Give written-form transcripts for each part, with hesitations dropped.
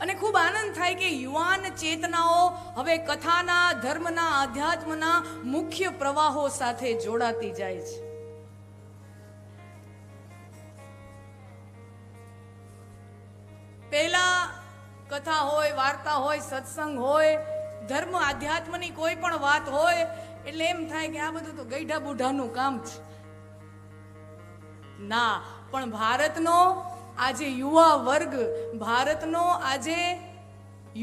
અને ખૂબ આનંદ થાય કે યુવાન ચેતનાઓ હવે કથાના, ધર્મના, આધ્યાત્મના મુખ્ય પ્રવાહો સાથે જોડાતી જાય છે. પહેલા કથા હોય, વાર્તા હોય, સત્સંગ હોય, ધર્મ આધ્યાત્મની કોઈ પણ વાત હોય એટલે એમ થાય કે આ બધું તો ગઈઢા બુઢાનું કામ છે. ના, પણ ભારતનો આજે યુવા વર્ગ, ભારતનો આજે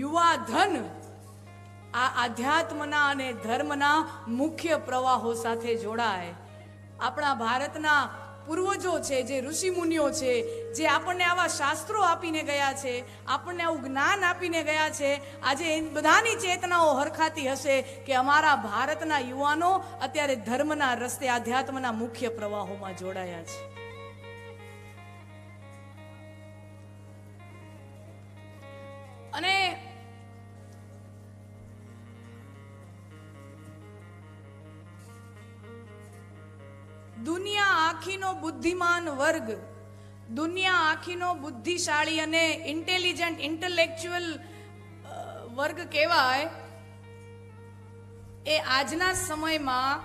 યુવા ધન આ આધ્યાત્મના અને ધર્મના મુખ્ય પ્રવાહો સાથે જોડાય. આપણા ભારતના પૂર્વજો છે, જે ઋષિમુનિઓ છે, જે આપણને આવા શાસ્ત્રો આપીને ગયા છે, આપણને આવું જ્ઞાન આપીને ગયા છે, આજે બધાની ચેતનાઓ હરખાતી હશે કે અમારા ભારતના યુવાનો અત્યારે ધર્મના રસ્તે, આધ્યાત્મના મુખ્ય પ્રવાહોમાં જોડાયા છે. અને દુનિયા આખીનો બુદ્ધિમાન વર્ગ, દુનિયા આખીનો બુદ્ધિશાળી અને ઇન્ટેલિજન્ટ, ઇન્ટેલેક્ચ્યુઅલ વર્ગ કહેવાય, એ આજના સમયમાં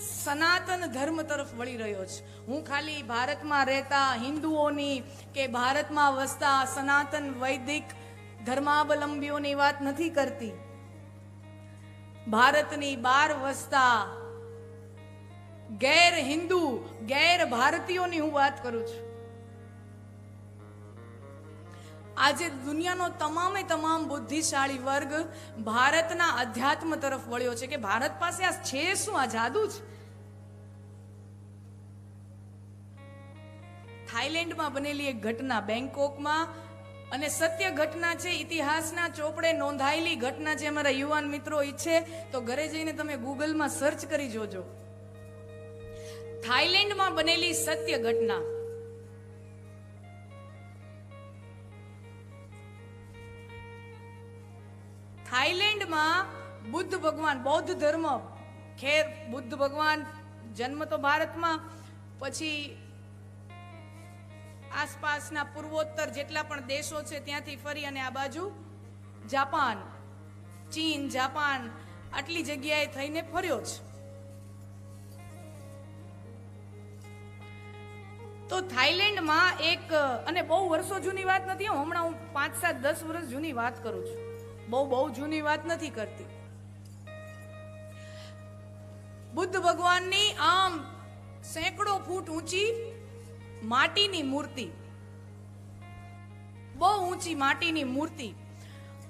સનાતન ધર્મ તરફ વળી રહ્યો છે. હું ખાલી ભારતમાં રહેતા હિન્દુઓની કે ભારતમાં વસતા સનાતન વૈદિક ધર્માવલંબીઓની વાત નથી કરતી. ભારતની બહાર વસતા ગેર હિન્દુ, ગેર ભારતીયોની હું વાત કરું છું. આજે દુનિયાનો તમામે તમામ બુદ્ધિશાળી વર્ગ ભારતના અધ્યાત્મ તરફ વળ્યો છે કે ભારત પાસે આ છે શું, આ જાદુ છે. થાઈલેન્ડમાં બનેલી એક ઘટના, બેંકોકમાં, અને સત્ય ઘટના છે, ઇતિહાસના ચોપડે નોંધાયેલી ઘટના છે. અમારા યુવાન મિત્રો ઈચ્છે તો ઘરે જઈને તમે ગૂગલમાં સર્ચ કરી જોજો. થાઈલેન્ડમાં બનેલી સત્ય ઘટના. થાઈલેન્ડમાં બુદ્ધ ભગવાન, બૌદ્ધ ધર્મ, ખેર બુદ્ધ ભગવાન જન્મ તો ભારતમાં, પછી આસપાસના પૂર્વોત્તર જેટલા પણ દેશો છે ત્યાંથી ફરી અને આ બાજુ જાપાન, ચીન, જાપાન, આટલી જગ્યાએ થઈને ફર્યો છે. તો થાઈલેન્ડમાં એક, અને બહુ વર્ષો જૂની વાત નથી, હમણાં હું 5, 7, 10 વર્ષ જૂની વાત કરું છું, બહુ જૂની વાત નથી કરતી. બુદ્ધ ભગવાનની આમ સેંકડો ફૂટ ઊંચી માટીની મૂર્તિ, બહુ ઊંચી માટીની મૂર્તિ,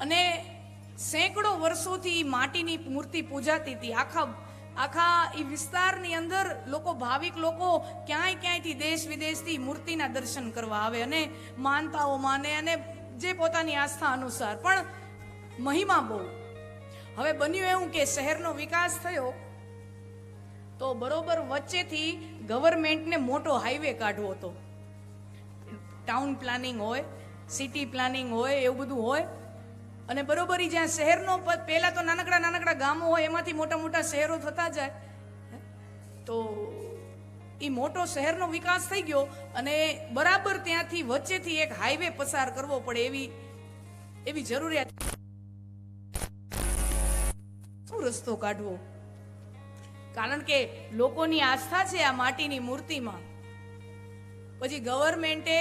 અને સેંકડો વર્ષોથી માટીની મૂર્તિ પૂજાતી હતી. આખા એ વિસ્તારની અંદર લોકો, ભાવિક લોકો ક્યાંયથી દેશ વિદેશથી મૂર્તિના દર્શન કરવા આવે અને માનતાઓ માને અને જે પોતાની આસ્થા અનુસાર. પણ મહિમા બહુ. હવે બન્યું એવું કે શહેરનો વિકાસ થયો તો બરોબર વચ્ચેથી ગવર્મેન્ટને મોટો હાઈવે કાઢવો હતો. ટાઉન પ્લાનિંગ હોય, સિટી પ્લાનિંગ હોય, એવું બધું હોય. અને બરોબર જ્યાં શહેરનો, પહેલા તો નાનકડા ગામો હોય, એમાંથી મોટા શહેરો થતા જાય. તો એ મોટો શહેરનો વિકાસ થઈ ગયો અને બરાબર ત્યાંથી વચ્ચેથી એક હાઈવે પસાર કરવો પડે એવી જરૂરિયાત. શું રસ્તો કાઢવો? કારણ કે લોકોની આસ્થા છે આ માટીની મૂર્તિમાં. પછી ગવર્મેન્ટે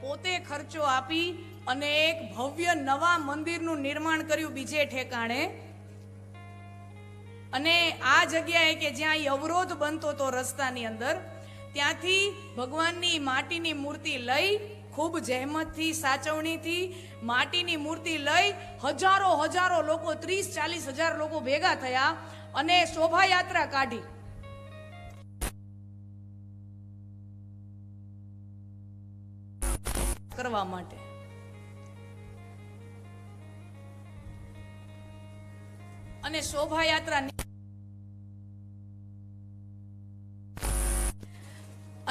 પોતે ખર્ચો આપી અને એક ભવ્ય નવા મંદિરનું નિર્માણ કર્યું બીજે ઠેકાણે. અને આ જગ્યાએ કે જ્યાં એ અવરોધ બનતો હતો રસ્તાની અંદર, ત્યાંથી ભગવાનની માટીની મૂર્તિ લઈ, ખૂબ જહેમતથી, સાચવણીથી માટીની મૂર્તિ લઈ હજારો લોકો, 30-40 હજાર લોકો ભેગા થયા અને શોભાયાત્રા કાઢી. કરવા માટે. અને શોભાયાત્રા,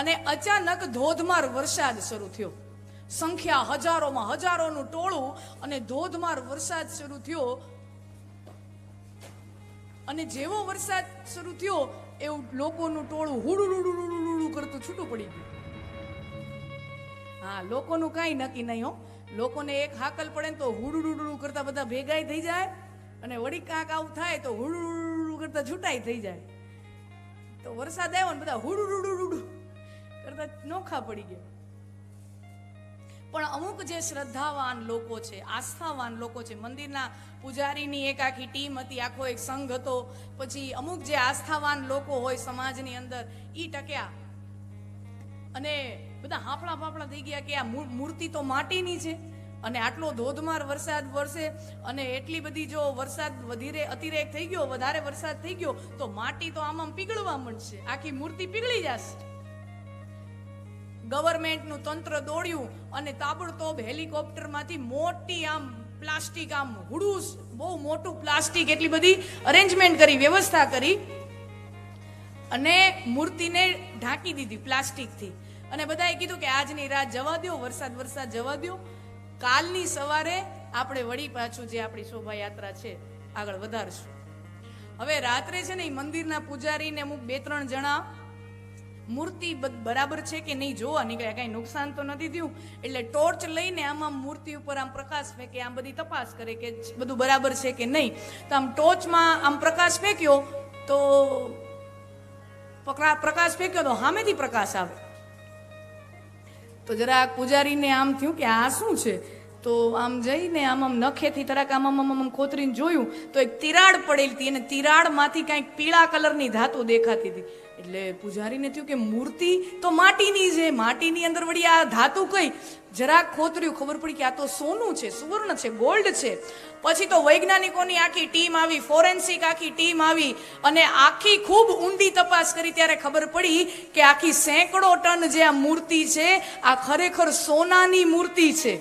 અને અચાનક ધોધમાર વરસાદ શરૂ થયો. સંખ્યા હજારોનું ટોળું, અને ધોધમાર વરસાદ શરૂ થયો. અને જેવો વરસાદ શરૂ થયો એવું લોકોનું ટોળું હુડુડુડુડુડુડુ કરતું છૂટું પડી ગયું. હા, લોકોનું કાંઈ નક્કી નહીં હો. લોકોને એક હાકલ પડે ને તો હુડુડુડુ કરતા બધા ભેગાઈ થઈ જાય, અને વળી કાંક આવું થાય તો હુડુડુડુ કરતા છૂટાઈ થઈ જાય. તો વરસાદ આવ્યો ને બધા હુડુડુડુ કરતા નોખા પડી ગયા. પણ અમુક જે શ્રદ્ધાવાન લોકો છે, આસ્થાવાન લોકો છે, મંદિરના પૂજારીની એક આખી ટીમ હતી, આખો એક સંઘ હતો, પછી અમુક જે આસ્થાવાન લોકો હોય સમાજની અંદર, ઈ ટક્યા અને બધા હાફળા ફાફળા થઈ ગયા કે આ મૂર્તિ તો માટીની છે અને આટલો ધોધમાર વરસાદ વરસે અને એટલી બધી જો વરસાદ અતિરેક થઈ ગયો, વધારે વરસાદ થઈ ગયો તો માટી તો આમ પીગળવા માંડશે, આખી મૂર્તિ પીગળી જશે. ગવર્મેન્ટનું તંત્ર દોડ્યું અને તાબડતોબ હેલિકોપ્ટરમાંથી મોટી આમ પ્લાસ્ટિક, આમ હુડુસ બહુ મોટું પ્લાસ્ટિક, એટલી બધી અરેન્જમેન્ટ કરી, વ્યવસ્થા કરી અને મૂર્તિને ઢાંકી દીધી પ્લાસ્ટિકથી. અને બધાએ કીધું કે આજની રાત જવા દો, વરસાદ જવા દો, કાલની સવારે આપણે વળી પાછું જે આપણી શોભાયાત્રા છે આગળ વધારશું. હવે રાત્રે છે ને એ મંદિરના પૂજારીને અમુક 2-3 જણા મૂર્તિ બરાબર છે કે નહીં જોવા નીકળ્યા, કઈ નુકસાન તો નથી થયું, એટલે ટોર્ચ લઈને આમ મૂર્તિ ઉપર આમ પ્રકાશ ફેંકે, આમ બધી તપાસ કરે કે બધું બરાબર છે કે નહીં. તો આમ ટોર્ચમાં આમ પ્રકાશ ફેંક્યો તો સામેથી પ્રકાશ આવે. તો જરાક પૂજારીને આમ થયું કે આ શું છે, તો આમ જઈને આમ નખેથી તરાક આમ ખોતરીને જોયું તો એક તિરાડ પડેલી હતી અને તિરાડમાંથી કંઈક પીળા કલરની ધાતુ દેખાતી હતી. એટલે પૂજારીને થયું કે મૂર્તિ તો માટીની છે, માટીની અંદર વળી આ ધાતુ કઈ? જરાક ખોતર્યું, ખબર પડી કે આ તો સોનું છે, સુવર્ણ છે, ગોલ્ડ છે. પછી તો વૈજ્ઞાનિકોની આખી ટીમ આવી, ફોરેન્સિક આખી ટીમ આવી અને આખી ખૂબ ઊંડી તપાસ કરી. ત્યારે ખબર પડી કે આખી 100 ટન જે આ મૂર્તિ છે આ ખરેખર સોનાની મૂર્તિ છે.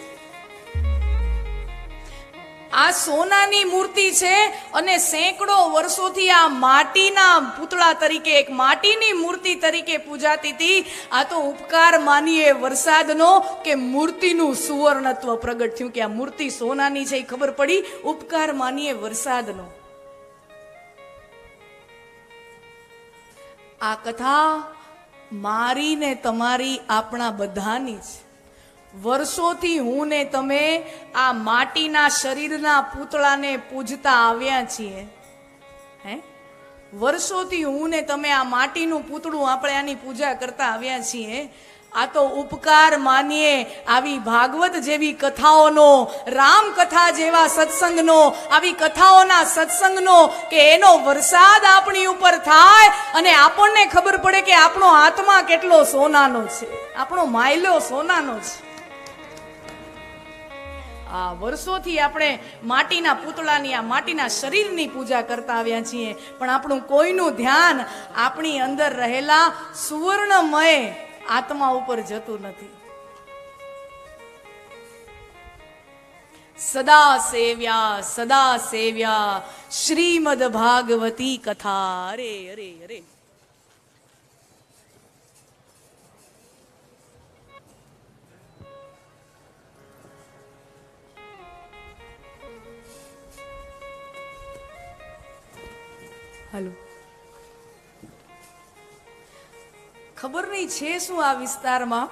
આ સોનાની મૂર્તિ છે અને 100 વર્ષોથી આ માટીના પૂતળા તરીકે, એક માટીની મૂર્તિ તરીકે પૂજાતી હતી. આ તો ઉપકાર માનીએ વરસાદનો કે મૂર્તિનું સુવર્ણત્વ પ્રગટ થયું કે આ મૂર્તિ સોનાની છે, એ ખબર પડી. ઉપકાર માનીએ વરસાદનો. આ કથા મારી ને તમારી, આપણા બધાની છે. વર્ષોથી હું ને તમે આ માટીના શરીરના પૂતળાને પૂજતા આવ્યા છીએ. વર્ષોથી હું ને તમે આ માટીનું પૂતળું આપણે આની પૂજા કરતા આવ્યા છીએ. આ તો ઉપકાર માનીએ આવી ભાગવત જેવી કથાઓનો, રામકથા જેવા સત્સંગનો, આવી કથાઓના સત્સંગનો કે એનો વરસાદ આપણી ઉપર થાય અને આપણને ખબર પડે કે આપણો આત્મા કેટલો સોનાનો છે, આપણો માયલો સોનાનો છે. આ વર્ષોથી આપણે માટીના પૂતળાની, આ માટીના શરીરની પૂજા કરતા આવ્યા છીએ, પણ આપણું કોઈનું ધ્યાન આપણી અંદર રહેલા સુવર્ણમય આત્મા ઉપર જતું નથી. સદા સેવ્યા શ્રીમદ ભાગવતી કથા. અરે અરે અરે, હાલો, ખબર નહીં છે શું આ વિસ્તારમાં,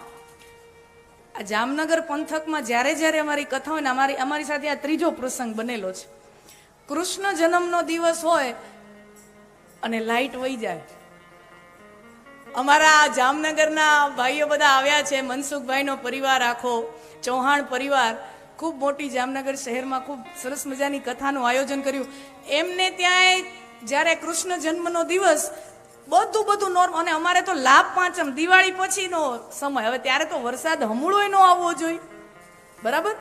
આ જામનગર પંથકમાં જ્યારે અમારી કથા હોય ને, અમારી સાથે આ 3જો પ્રસંગ બનેલો છે. કૃષ્ણ જન્મનો દિવસ હોય અને લાઈટ વહી જાય. અમારા જામનગરના ભાઈઓ બધા આવ્યા છે, મનસુખભાઈનો પરિવાર, આખો ચૌહાણ પરિવાર, ખૂબ મોટી જામનગર શહેરમાં ખૂબ સરસ મજાની કથાનું આયોજન કર્યું. એમને ત્યાં જ્યારે કૃષ્ણ જન્મનો દિવસ બધું નોર્મલ, અને અમારે તો લાભ પાંચમ દિવાળી પછીનો સમય. હવે ત્યારે તો વરસાદ હમણાં ન આવવો જોઈએ, બરાબર,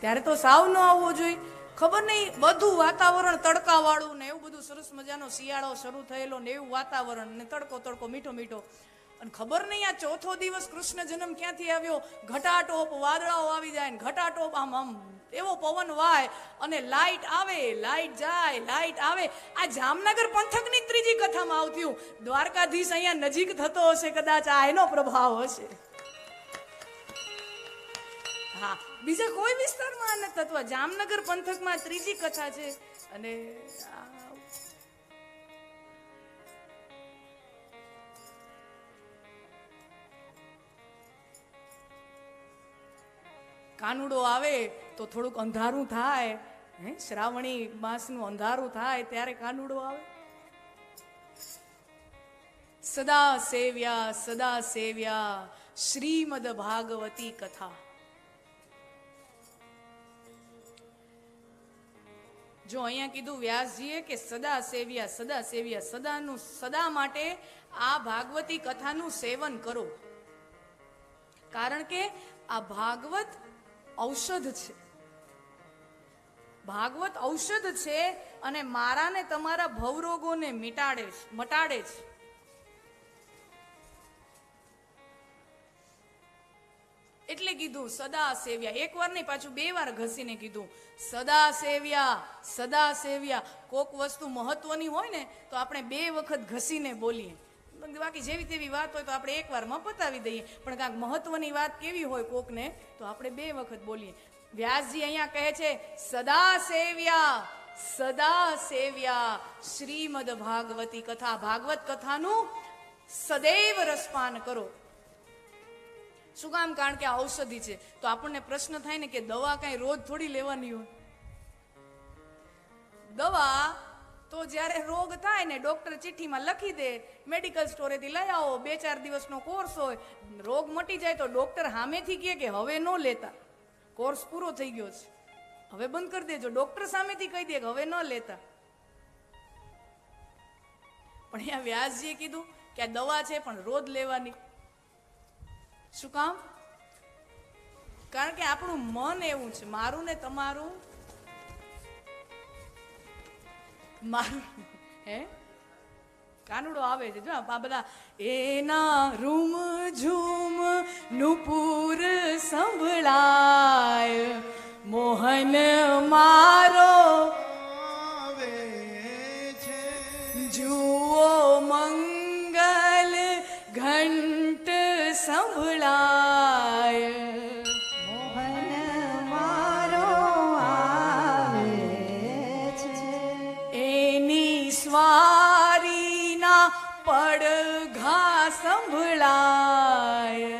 ત્યારે તો સાવ ન આવવો જોઈએ. ખબર નહીં, બધું વાતાવરણ તડકાવાળું ને એવું બધું સરસ મજાનો શિયાળો શરૂ થયેલો ને એવું વાતાવરણ ને તડકો મીઠો. અને ખબર નહીં આ ચોથો દિવસ કૃષ્ણ જન્મ ક્યાંથી આવ્યો. ઘટાટોપ વાદળાઓ આવી જાય ને ઘટાટોપ આમ એવો પવન વાય અને લાઈટ આવે, લાઈટ જાય, લાઈટ આવે. આ જામનગર પંથકની 3જી કથામાં આવતી. દ્વારકાધીશ અહીંયા નજીક થતો હશે, કદાચ આ એનો પ્રભાવ હશે. હા, બીજા કોઈ વિસ્તારમાં નથી થતું. જામનગર પંથકમાં 3જી કથા છે. અને કાનુડો આવે તો થોડુંક અંધારું થાય, શ્રાવણી માસનું અંધારું થાય ત્યારે કાનુડો આવે. સદા સેવ્યા શ્રીમદ ભાગવતી કથા. જો અહીંયા કીધું વ્યાસજીએ કે સદા સેવ્યા, સદાનું સદા માટે આ ભાગવતી કથાનું સેવન કરો. કારણ કે આ ભાગવત ઔષધ છે. ભાગવત ઔષધ છે અને મારા ને તમારા ભવરોગોને મટાડે છે. એટલે કીધું સદા સેવ્યા. એક વાર નહીં, પાછું 2 વાર ઘસીને કીધું સદા સેવ્યા. કોક વસ્તુ મહત્વની હોય ને તો આપણે 2 વખત ઘસીને બોલીએ. બાકી જેવી તેવી વાત હોય તો આપણે એક વારમાં પતાવી દઈએ, પણ કાંઈક મહત્વની વાત કેવી હોય કોકને તો આપણે 2 વખત બોલીએ. વ્યાસજી અહીંયા કહે છે સદા સેવ્યા શ્રીમદ ભાગવતી કથા. ભાગવત કથાનું સદૈવ રસપાન કરો. શું કામ? કારણ કે આ ઔષધિ છે. તો આપણને પ્રશ્ન થાય ને કે દવા કઈ રોજ થોડી લેવાની હોય. દવા તો જ્યારે રોગ થાય ને ડોક્ટર ચિઠ્ઠીમાં લખી દે, મેડિકલ સ્ટોરેથી લઈ આવો, 2-4 દિવસનો કોર્સ હોય. રોગ મટી જાય તો ડોક્ટર સામેથી કહે કે હવે ન લેતા, કોર્સ પૂરો થઈ ગયો છે, હવે બંધ કરી દેજો. ડોક્ટર સામેથી કહી દે કે હવે ન લેતા. પણ અહીંયા વ્યાસજીએ કીધું કે આ દવા છે પણ રોજ લેવાની. શું કામ? કારણ કે આપણું મન એવું છે, મારું ને તમારું, કાનુડો આવે છે જો આ બધા એના રૂમ ઝૂમ નુપુર સંભળાય, મોહન મારો આવે છે, જુઓ મંગલ ઘંટ સંભળાય, મોહન મારો આવે છે, એની સ્વારીના પડઘા સંભળાય.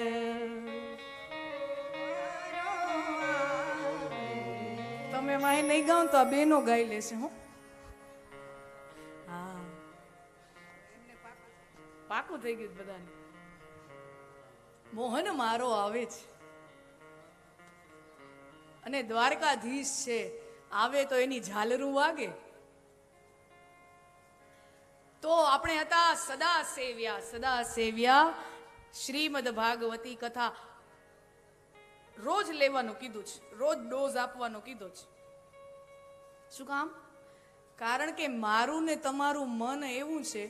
તમે વાહે નહીં ગાઓ તો આ બેનો ગાઈ લેશે. હું હા, પાકું થઈ ગયું બધાને. મોહન મારો આવે છે અને દ્વારકાધીશ છે, આવે તો એની ઝાલરું વાગે. તો આપણે હતા સદા સેવ્યા શ્રીમદ ભાગવતી કથા. રોજ લેવાનું કીધું છે, રોજ ડોઝ આપવાનો કીધો છે. શું કામ? કારણ કે મારું ને તમારું મન એવું છે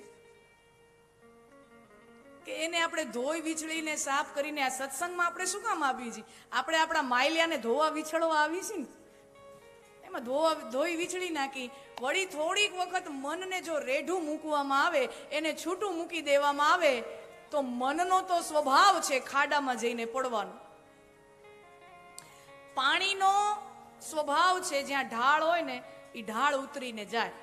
કે એને આપણે ધોઈ વિછળીને સાફ કરીને આ સત્સંગમાં આપણે શું કામ આવી છીએ? આપણે આપણા માયલિયાને ધોવા વિછળવા આવી છીએ ને, એમાં ધોઈ વિછળી નાખી. વળી થોડીક વખત મનને જો રેઢું મૂકવામાં આવે, એને છૂટું મૂકી દેવામાં આવે તો મનનો તો સ્વભાવ છે ખાડામાં જઈને પડવાનો. પાણીનો સ્વભાવ છે જ્યાં ઢાળ હોય ને એ ઢાળ ઉતરીને જાય.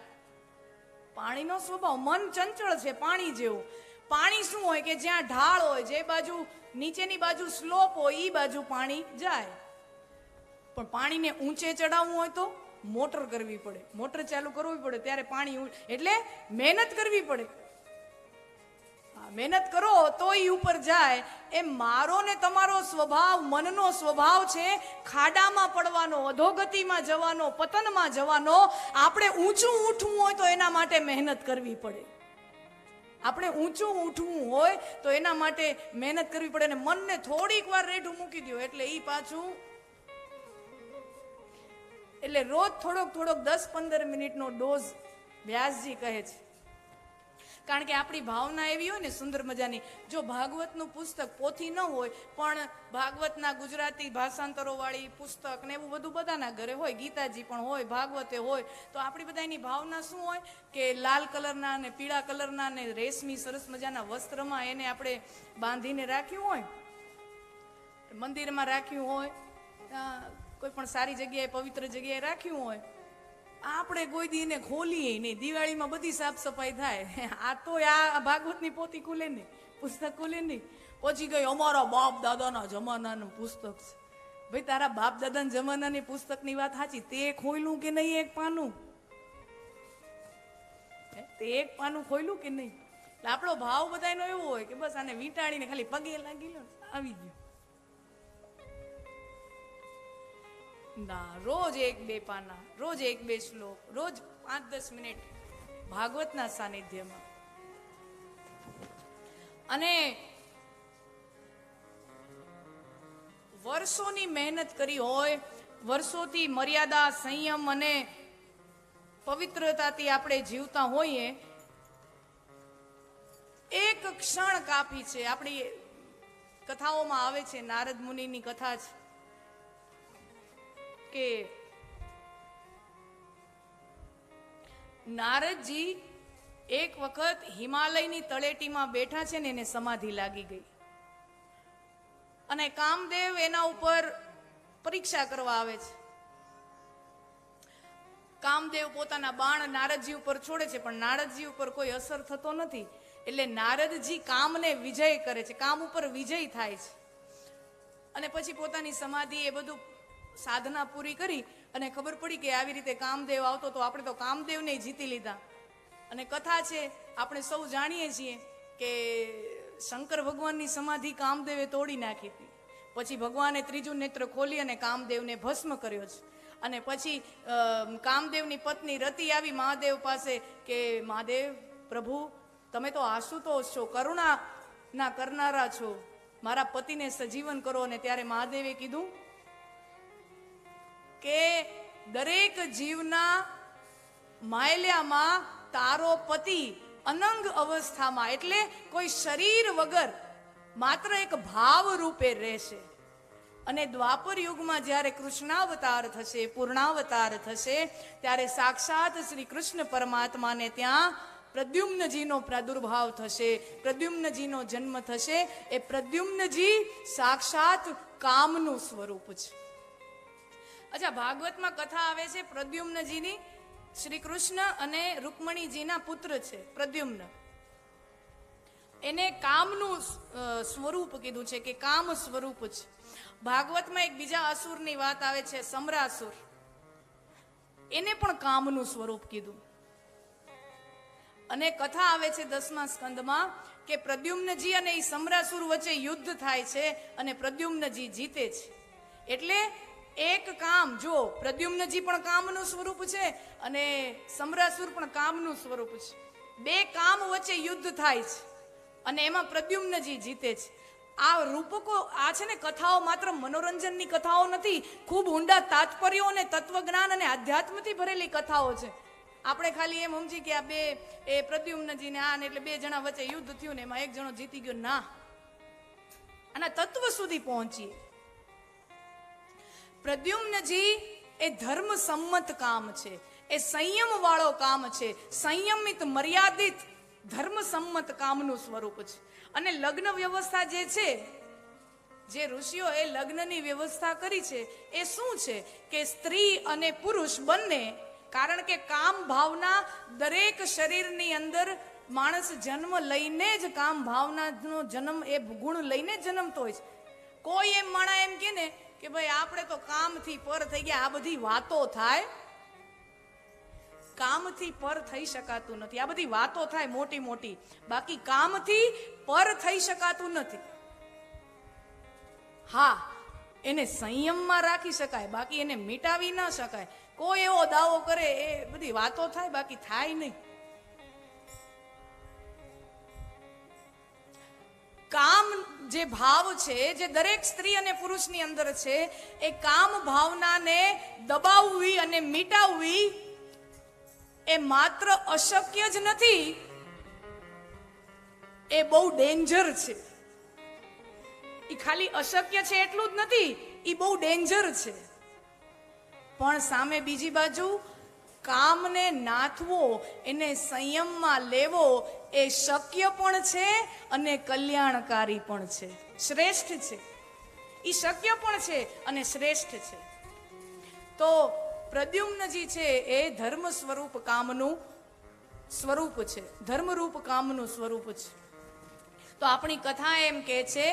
પાણીનો સ્વભાવ, મન ચંચળ છે પાણી જેવું. પાણી શું હોય કે જ્યાં ઢાળ હોય, જે બાજુ નીચેની બાજુ સ્લોપ હોય એ બાજુ પાણી જાય. પણ પાણીને ઊંચે ચડાવવું હોય તો મોટર કરવી પડે, મોટર ચાલુ કરવી પડે ત્યારે પાણી, એટલે મહેનત કરવી પડે. મહેનત કરો તો એ ઉપર જાય. એ મારો ને તમારો સ્વભાવ, મનનો સ્વભાવ છે ખાડામાં પડવાનો, અધોગતિમાં જવાનો, પતનમાં જવાનો. આપણે ઊંચું ઉઠવું હોય તો એના માટે મહેનત કરવી પડે. આપણે ઊંચું ઉઠવું હોય તો એના માટે મહેનત કરવી પડે. અને મનને થોડીક વાર રેઢું મૂકી દો એટલે એ પાછું, એટલે રોજ થોડોક 10-15 મિનિટનો ડોઝ વ્યાસજી કહે છે. કારણ કે આપણી ભાવના એવી હોય ને સુંદર મજાની. જો ભાગવતનું પુસ્તક, પોથી ન હોય પણ ભાગવતના ગુજરાતી ભાષાંતરો વાળી પુસ્તક ને એવું બધું બધાના ઘરે હોય, ગીતાજી પણ હોય, ભાગવતે હોય, તો આપણી બધા એની ભાવના શું હોય કે લાલ કલરના ને પીળા કલરના ને રેશમી સરસ મજાના વસ્ત્રમાં એને આપણે બાંધીને રાખ્યું હોય, મંદિરમાં રાખ્યું હોય, કોઈ પણ સારી જગ્યાએ, પવિત્ર જગ્યાએ રાખ્યું હોય. આપણે કોઈ દી એને ખોલીએ નહીં. દિવાળીમાં બધી સાફ સફાઈ થાય, આ તો આ ભાગવતની પોથી ખુલે નહીં, પુસ્તક ખુલે નહીં. પછી ગઈ અમારા બાપ દાદાના જમાનાનું પુસ્તક છે. ભાઈ તારા બાપ દાદાના જમાનાની પુસ્તકની વાત સાચી, તે ખોયલું કે નહીં એક પાનું? તે એક પાનું ખોયલું કે નહીં? એટલે આપણો ભાવ બધાનો એવો હોય કે બસ આને વીંટાળીને ખાલી પગે લાગી લો, આવી ગયું. ના, રોજ 1-2 પાના, રોજ 1-2 શ્લોક, રોજ 5-10 મિનિટ ભાગવતના સાનિધ્યમાં. અને વર્ષોની મહેનત કરી હોય, વર્ષોથી મર્યાદા, સંયમ અને પવિત્રતાથી આપણે જીવતા હોઈએ, એક ક્ષણ કાપી છે. આપણી કથાઓમાં આવે છે, નારદ મુનિની કથા છે કે નારદજી એક વખત હિમાલયની તળેટીમાં બેઠા છે ને એને સમાધિ લાગી ગઈ અને કામદેવ એના ઉપર પરીક્ષા કરવા આવે છે. કામદેવ પોતાના બાણ નારદજી ઉપર છોડે છે પણ નારદજી ઉપર કોઈ અસર થતો નથી. એટલે નારદજી કામને વિજય કરે છે, કામ ઉપર વિજય થાય છે. અને પછી પોતાની સમાધિ એ બધું સાધના પૂરી કરી અને ખબર પડી કે આવી રીતે કામદેવ આવતો તો આપણે તો કામદેવને જીતી લીધા. અને કથા છે, આપણે સૌ જાણીએ છીએ કે શંકર ભગવાનની સમાધિ કામદેવે તોડી નાખી હતી. પછી ભગવાને ત્રીજું નેત્ર ખોલી અને કામદેવને ભસ્મ કર્યો છે. અને પછી કામદેવની પત્ની રતિ આવી મહાદેવ પાસે કે મહાદેવ પ્રભુ તમે તો આશુતોષ છો, કરુણા ના કરનારા છો, મારા પતિને સજીવન કરો. અને ત્યારે મહાદેવે કીધું કે દરેક જીવના માયલ્યામાં તારો પતિ અનંગ અવસ્થામાં, એટલે કોઈ શરીર વગર માત્ર એક ભાવ રૂપે રહેશે. અને દ્વાપર યુગમાં જ્યારે કૃષ્ણાવતાર થશે, પૂર્ણાવતાર થશે, ત્યારે સાક્ષાત શ્રી કૃષ્ણ પરમાત્માને ત્યાં પ્રદ્યુમ્નજીનો પ્રાદુર્ભાવ થશે, પ્રદ્યુમ્નજીનો જન્મ થશે. એ પ્રદ્યુમ્નજી સાક્ષાત કામનું સ્વરૂપ છે. અચ્છા, ભાગવતમાં કથા આવે છે પ્રદ્યુમ્નજીની, શ્રી કૃષ્ણ અને રૂકમણીજીના પુત્ર છે પ્રદ્યુમ્ન. એને કામનું સ્વરૂપ કીધું છે કે કામ સ્વરૂપ છે. ભાગવતમાં એક બીજા અસુરની વાત આવે છે, સમરાસુર. એને પણ કામનું સ્વરૂપ કીધું. અને કથા આવે છે 10મા સ્કંદમાં કે પ્રદ્યુમ્નજી અને એ સમરાસુર વચ્ચે યુદ્ધ થાય છે અને પ્રદ્યુમ્નજી જીતે છે. એટલે એક કામ, જો પ્રદ્યુમ્નજી પણ કામનું સ્વરૂપ છે અને સમરાસુર પણ કામનું સ્વરૂપ છે. બે કામ વચ્ચે યુદ્ધ થાય છે અને એમાં પ્રદ્યુમ્નજી જીતે છે. આ રૂપકો, આ છે ને કથાઓ માત્ર મનોરંજનની કથાઓ નથી, ખૂબ ઊંડા તાત્પર્યો અને તત્વજ્ઞાન અને આધ્યાત્મથી ભરેલી કથાઓ છે. આપણે ખાલી એમ સમજી કે આ બે એ પ્રદ્યુમ્નજી ને આ ને એટલે બે જણા વચ્ચે યુદ્ધ થયું ને એમાં એક જણો જીતી ગયો, ના. આના તત્વ સુધી પહોંચીએ. પ્રદ્યુમ્નજી એ ધર્મ સંમત કામ છે, એ સંયમ વાળો કામ છે, સંયમિત મર્યાદિત ધર્મ સંમત કામનું સ્વરૂપ છે. અને લગ્ન વ્યવસ્થા જે છે, જે ઋષિઓ એ લગ્નની વ્યવસ્થા કરી છે, એ શું છે કે સ્ત્રી અને પુરુષ બંને, કારણ કે કામ ભાવના દરેક શરીરની અંદર માણસ જન્મ લઈને જ કામ ભાવનાનો જન્મ એ ગુણ લઈને જ જન્મતો હોય છે. કોઈ એમ માણા એમ કે ને કે ભાઈ આપણે તો કામથી પર થઈ ગયા, આ બધી વાતો થાય. કામથી પર થઈ શકાતું નથી. આ બધી વાતો થાય મોટી મોટી, બાકી કામથી પર થઈ શકાતું નથી. હા, એને સંયમમાં રાખી શકાય, બાકી એને મિટાવી ન શકાય. કોઈ એવો દાવો કરે એ બધી વાતો થાય, બાકી થાય નહીં. કામ જે ભાવ છે, જે દરેક સ્ત્રી અને પુરુષની અંદર છે, એ કામ ભાવનાને દબાવવી અને મિટાવવી એ માત્ર અશક્ય જ નથી, એ બહુ ડેન્જર છે. એ ખાલી અશક્ય છે એટલું જ નથી, એ બહુ ડેન્જર છે. પણ સામે બીજી બાજુ કામને નાથવો, એને સંયમમાં લેવો, એ શક્ય પણ છે અને કલ્યાણકારી પણ છે, શ્રેષ્ઠ છે. એ શક્ય પણ છે અને શ્રેષ્ઠ છે. તો પ્રદ્યુમ્નજી છે એ ધર્મ સ્વરૂપ કામનું સ્વરૂપ છે, ધર્મરૂપ કામનું સ્વરૂપ છે. તો આપણી કથા એમ કહે છે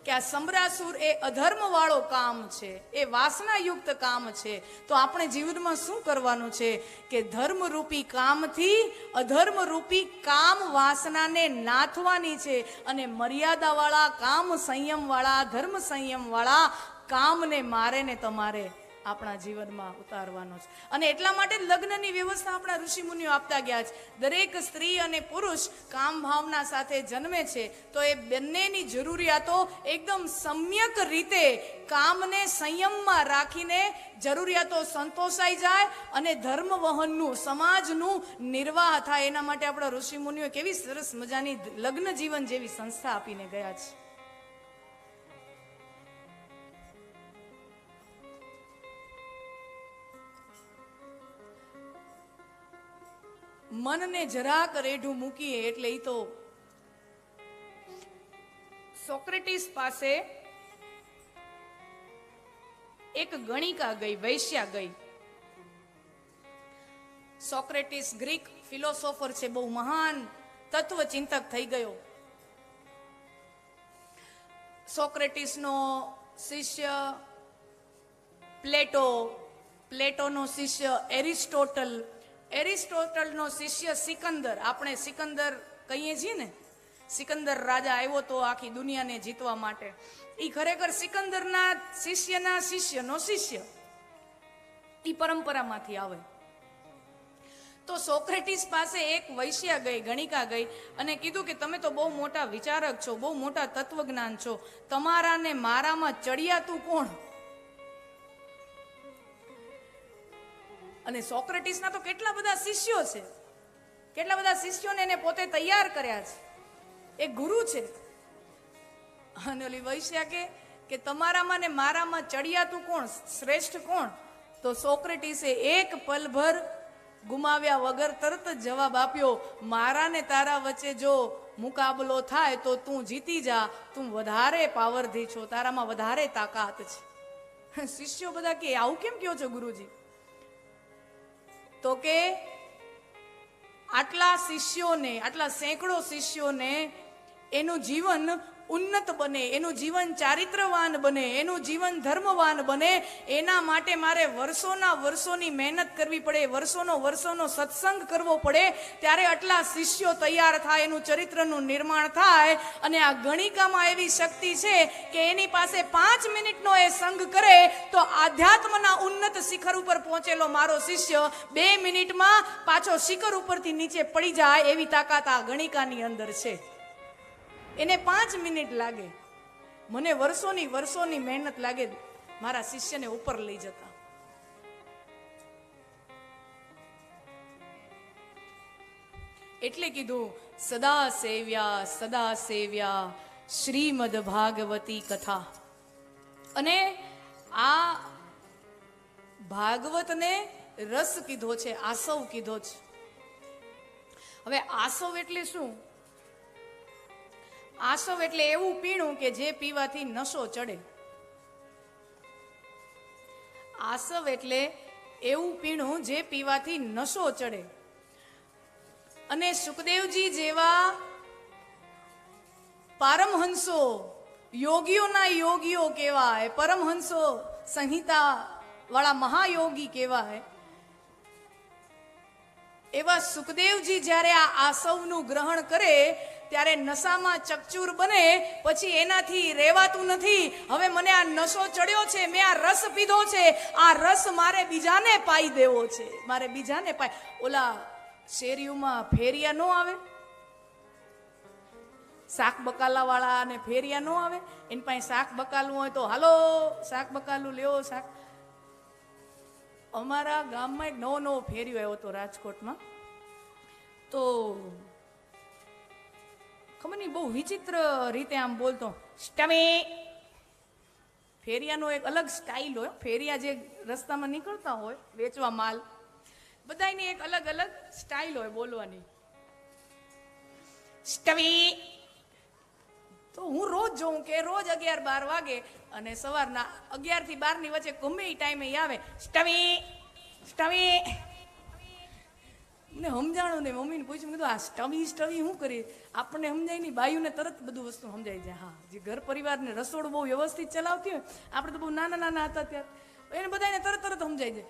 કે આ સમરાસુર એ અધર્મ વાળો કામ છે, એ વાસનાયુક્ત કામ છે. તો આપણે જીવનમાં શું કરવાનું છે કે ધર્મરૂપી કામથી અધર્મરૂપી કામ વાસનાને નાથવાની છે, અને મર્યાદાવાળા કામ સંયમવાળા ધર્મ સંયમવાળા કામને મારે ને તમારે આપણા જીવનમાં ઉતારવાનો છે. અને એટલા માટે લગ્નની વ્યવસ્થા આપણા ઋષિમુનિઓ આપતા ગયા છે. દરેક સ્ત્રી અને પુરુષ કામ ભાવના સાથે જન્મે છે, તો એ બંનેની જરૂરિયાતો એકદમ સમ્યક રીતે કામને સંયમમાં રાખીને જરૂરિયાતો સંતોષાઈ જાય અને ધર્મ વહનનું સમાજનું નિર્વાહ થાય. એના માટે આપણા ઋષિમુનિઓ કેવી સરસ મજાની લગ્ન જીવન જેવી સંસ્થા આપીને ગયા છે. મનને જરાક રેઢું મૂકીએ એટલે એ તો સોક્રેટિસ પાસે એક ગણિકા ગઈ, વૈશ્યા ગઈ. સોક્રેટિસ ગ્રીક ફિલોસોફર છે, બહુ મહાન તત્વચિંતક થઈ ગયો. સોક્રેટિસનો શિષ્ય પ્લેટો, પ્લેટોનો શિષ્ય એરિસ્ટોટલ, એરિસ્ટોટલનો શિષ્ય સિકંદર. આપણે સિકંદર કહીએ છીએ ને, સિકંદર રાજા આવ્યો તો આખી દુનિયાને જીતવા માટે. એ ખરેખર સિકંદરના શિષ્યના શિષ્યનો શિષ્ય, એ પરંપરામાંથી આવે. તો સોક્રેટિસ પાસે એક વૈશ્યા ગઈ, ગણિકા ગઈ, અને કીધું કે તમે તો બહુ મોટા વિચારક છો, બહુ મોટા તત્વજ્ઞાન છો, તમારા ને મારામાં ચડિયાતું કોણ? અને સોક્રેટિસના તો કેટલા બધા શિષ્યો છે, કેટલા બધા શિષ્યોને એને પોતે તૈયાર કર્યા છે, એક ગુરુ છે. અને ઓલી વૈશ્યા કે તમારામાં ને મારામાં ચડિયાતું કોણ, શ્રેષ્ઠ કોણ? તો સોક્રેટિસે એક પલભર ગુમાવ્યા વગર તરત જ જવાબ આપ્યો, મારા ને તારા વચ્ચે જો મુકાબલો થાય તો તું જીતી જા, તું વધારે પાવરધી છો, તારામાં વધારે તાકાત છે. શિષ્યો બધા કે આવું કેમ કહો છો ગુરુજી? તો કે આટલા શિષ્યોને, આટલા સેંકડો શિષ્યોને એનું જીવન ઉન્નત બને, એનું જીવન ચારિત્રવાન બને, એનું જીવન ધર્મવાન બને, એના માટે મારે વર્ષોના વર્ષોની મહેનત કરવી પડે, વર્ષોનો સત્સંગ કરવો પડે, ત્યારે આટલા શિષ્યો તૈયાર થાય, એનું ચરિત્રનું નિર્માણ થાય. અને આ ગણિકામાં એવી શક્તિ છે કે એની પાસે 5 મિનિટનો એ સંગ કરે તો આધ્યાત્મના ઉન્નત શિખર ઉપર પહોંચેલો મારો શિષ્ય 2 મિનિટમાં પાછો શિખર ઉપરથી નીચે પડી જાય એવી તાકાત આ ગણિકાની અંદર છે. એને 5 મિનિટ લાગે, મને વર્ષોની મહેનત લાગે મારા શિષ્યને ઉપર લઈ જતા. એટલે કીધું સદા સેવ્યા શ્રીમદ ભાગવતી કથા. અને આ ભાગવતને રસ કીધો છે, આસવ કીધો છે. હવે આસવ એટલે શું? આસવ એટલે એવું પીણું કે જે પીવાથી નશો ચડે. આસવ એટલે એવું પીણું જે પીવાથી નશો ચડે. અને સુખદેવજી જેવા પારમહંસો, યોગીઓના યોગીઓ કહેવાય, પરમહંસો સંહિતા વાળા મહાયોગી કહેવાય, એવા સુખદેવજી જ્યારે આ આસવનું ગ્રહણ કરે ત્યારે નશામાં ચકચૂર બને. પછી એનાથી રહેવાતું નથી. હવે મને આ નશો ચડ્યો છે, મેં આ રસ પીધો છે, આ રસ મારે બીજાને પાઈ દેવો છે, મારે બીજાને પાઈ. ઓલા શેરીઓમાં ફેરિયા નો આવે, શાક બકાલા વાળા ને ફેરિયા નો આવે, એની પાસે શાક બકાલું હોય તો હાલો શાક બકાલું લ્યો શાક. અમારા ગામમાં એક નવો ફેરિયો આવ્યો હતો રાજકોટમાં. તો ખબર નહીં, બહુ વિચિત્ર રીતે આમ બોલતો, સ્ટમી. ફેરિયાનો એક અલગ સ્ટાઇલ હોય. ફેરિયા જે રસ્તામાં નીકળતા હોય વેચવા માલ, બધાની એક અલગ અલગ સ્ટાઇલ હોય બોલવાની. સ્ટમી. તો હું રોજ જોઉં કે રોજ 11-12 વાગે અને સવારના 11 થી 12 ની વચ્ચે ગમે એ ટાઈમે આવે, સ્ટમી સ્ટમી. મને સમજાણું નહીં. મમ્મીને પૂછ્યું, કીધું આ સ્ટવી શું કરીએ? આપણને સમજાય નહીં, બાયુને તરત બધું વસ્તુ સમજાઈ જાય. હા, જે ઘર પરિવારને રસોડું બહુ વ્યવસ્થિત ચલાવતી હોય, આપણે તો બહુ નાના હતા ત્યારે એને બધાને તરત સમજાઈ જાય.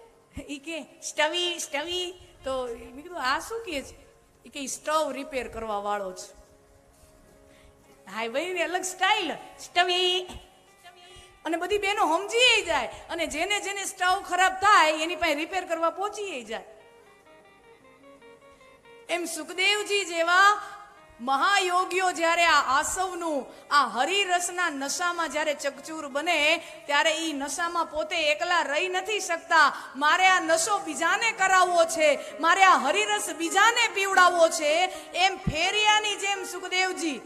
એ કે સ્ટવી તો મેં કીધું આ શું કહે છે? એ કે સ્ટવ રિપેર કરવા વાળો છે. હા ભાઈ અલગ સ્ટાઇલ સ્ટવી. અને બધી બહેનો સમજી જાય અને જેને જેને સ્ટવ ખરાબ થાય એની પાસે રિપેર કરવા પહોંચી જાય. એમ સુખદેવજી જેવા મહાયોગીઓ જ્યારે આ આસવનું આ હરિરસના નશામાં જ્યારે ચકચૂર બને ત્યારે એ નશામાં પોતે એકલા રહી નથી શકતા. મારે આ નશો બીજાને કરાવવો છે, મારે આ હરિરસ બીજાને પીવડાવવો છે. એમ ફેરિયાની જેમ સુખદેવજી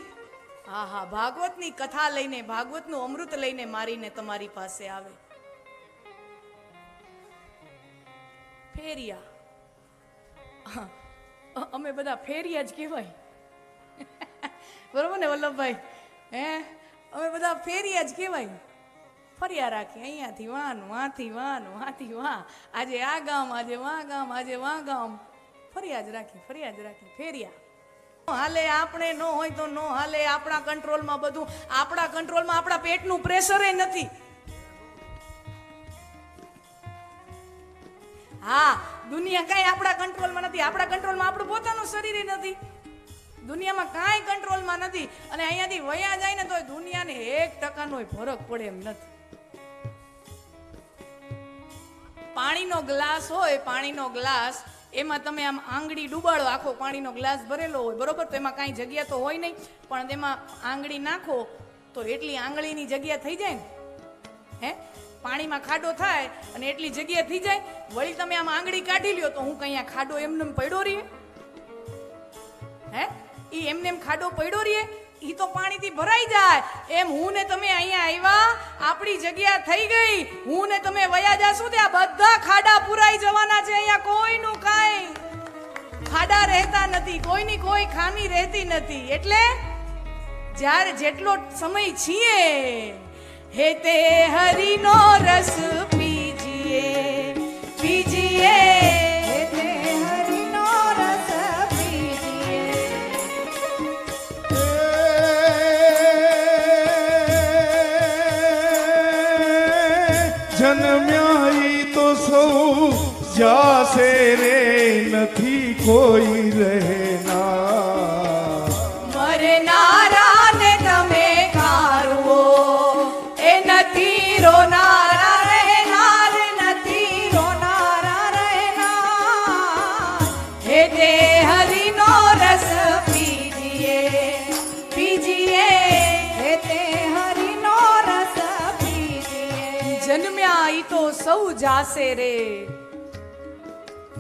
હા ભાગવતની કથા લઈને, ભાગવતનું અમૃત લઈને મારીને તમારી પાસે આવે. ફેરિયા, અમે બધા ફેરિયા જ કહેવાય. બરોબર ને વલ્લભભાઈ? અમે બધા ફેરિયા જ કહેવાય. ફર્યા રાખીએ, અહીંયાથી વાન, વાંથી વાન, વાંથી વાં, આજે આ ગામ, આજે વાં ગામ, આજે વાં ગામ, ફર્યા જ રાખી ફેરિયા. હાલે આપણે ન હોય તો નો હાલે. આપણા કંટ્રોલમાં બધું, આપણા કંટ્રોલમાં આપણા પેટનું પ્રેશર એ નથી. હા, દુનિયા કઈ આપણા કંટ્રોલમાં નથી. આપણા કંટ્રોલમાં આપણું પોતાનું શરીર નથી. દુનિયામાં કાંઈ કંટ્રોલમાં નથી. અને અહીંયાથી વયા જાય ને તો દુનિયાને 1% ફરક પડે એમ નથી. પાણીનો ગ્લાસ હોય, પાણીનો ગ્લાસ, એમાં તમે આમ આંગળી ડૂબાડો, આખો પાણીનો ગ્લાસ ભરેલો હોય, બરોબર? તો એમાં કાંઈ જગ્યા તો હોય નહીં, પણ તેમાં આંગળી નાખો તો એટલી આંગળીની જગ્યા થઈ જાય ને. પાણીમાં ખાડો થાય અને એટલી જગ્યા થઈ જાય. વળી તમે આમ આંગળી કાઢી લ્યો તો હું કઈ આ ખાડો એમને પડ્યો રહીએ? ઈ એમને ખાડો પડ્યો રહીએ? ઈ તો પાણીથી ભરાઈ જાય. એમ હું ને તમે અહીંયા આવ્યા, આપણી જગ્યા થઈ ગઈ, હું ને તમે વયા જાશું ત્યાં બધા ખાડા પુરાઈ જવાના છે. અહીંયા કોઈનું કાંઈ ખાડા રહેતા નથી, કોઈની કોઈ ખામી રહેતી નથી. એટલે જ્યારે જેટલો સમય છીએ, હે તે હરિનો રસ પીજીએ, પીજીએ, હે તે હરિનો રસ પીજીએ. જન્મ્યા ઈ તો સૌ જાશે રે, નથી કોઈ રહેના. મરનારા ને તમે કારવો, એ નથી રોનારા રહેનાર, નથી રોનારા રહેનાર. હે તે હરિનો રસ પીજીએ, પીજીએ, હે તે હરિનો રસ પીજીએ. જન્મ્યા ઈ તો સૌ જાશે રે.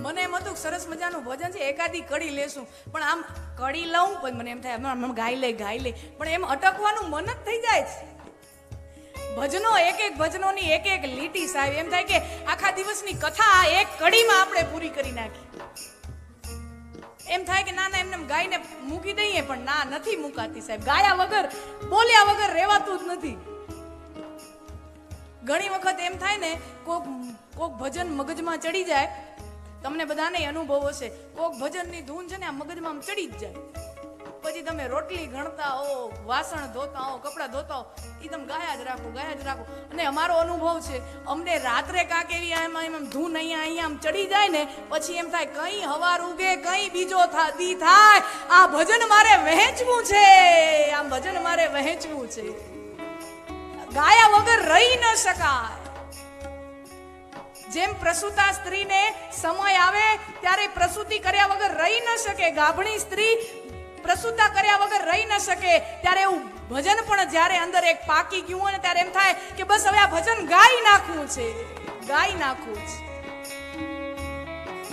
મને એમ હતું સરસ મજાનું ભજન છે, એકાદી કડી લેશું, પણ આમ કડી લઉં પણ મને એમ થાય ગાઈ લે, પણ એમ અટકવાનું મન જ થઈ જાય છે. ભજનો એક ભજનોની એક લીટી સાહેબ, એમ થાય કે આખા દિવસની કથા એક કડીમાં આપણે પૂરી કરી નાખી. એમ થાય કે ના એમને ગાયને મૂકી દઈએ, પણ ના, નથી મુકાતી સાહેબ. ગાયા વગર, બોલ્યા વગર રહેવાતું જ નથી. ઘણી વખત એમ થાય ને, કોક ભજન મગજમાં ચડી જાય. તમને બધાને અનુભવ હશે, કોક ભજનની ધૂન છે ને આ મગજમાં આમ ચડી જ જાય. પછી તમે રોટલી ગણતા હો, વાસણ ધોતા હો, કપડાં ધોતા હો, એ તમે ગાયા જ રાખો. અને અમારો અનુભવ છે, અમને રાત્રે કાંક એવી એમ ધૂન અહીંયા આમ ચડી જાય ને, પછી એમ થાય કઈ હવાર ઉગે, કઈ બીજો દી થાય, આ ભજન મારે વહેંચવું છે, આ ભજન મારે વહેંચવું છે. ગાયા વગર રહી ન શકાય. જેમ પ્રસૂતા સ્ત્રીને સમય આવે ત્યારે પ્રસૂતિ કર્યા વગર રહી ન શકે, ગાભણી સ્ત્રી પ્રસૂતા કર્યા વગર રહી ન શકે, ત્યારે એવું ભજન પણ જ્યારે અંદર એક પાકી ગયું હોય ને ત્યારે એમ થાય કે બસ હવે આ ભજન ગાઈ નાખવું છે.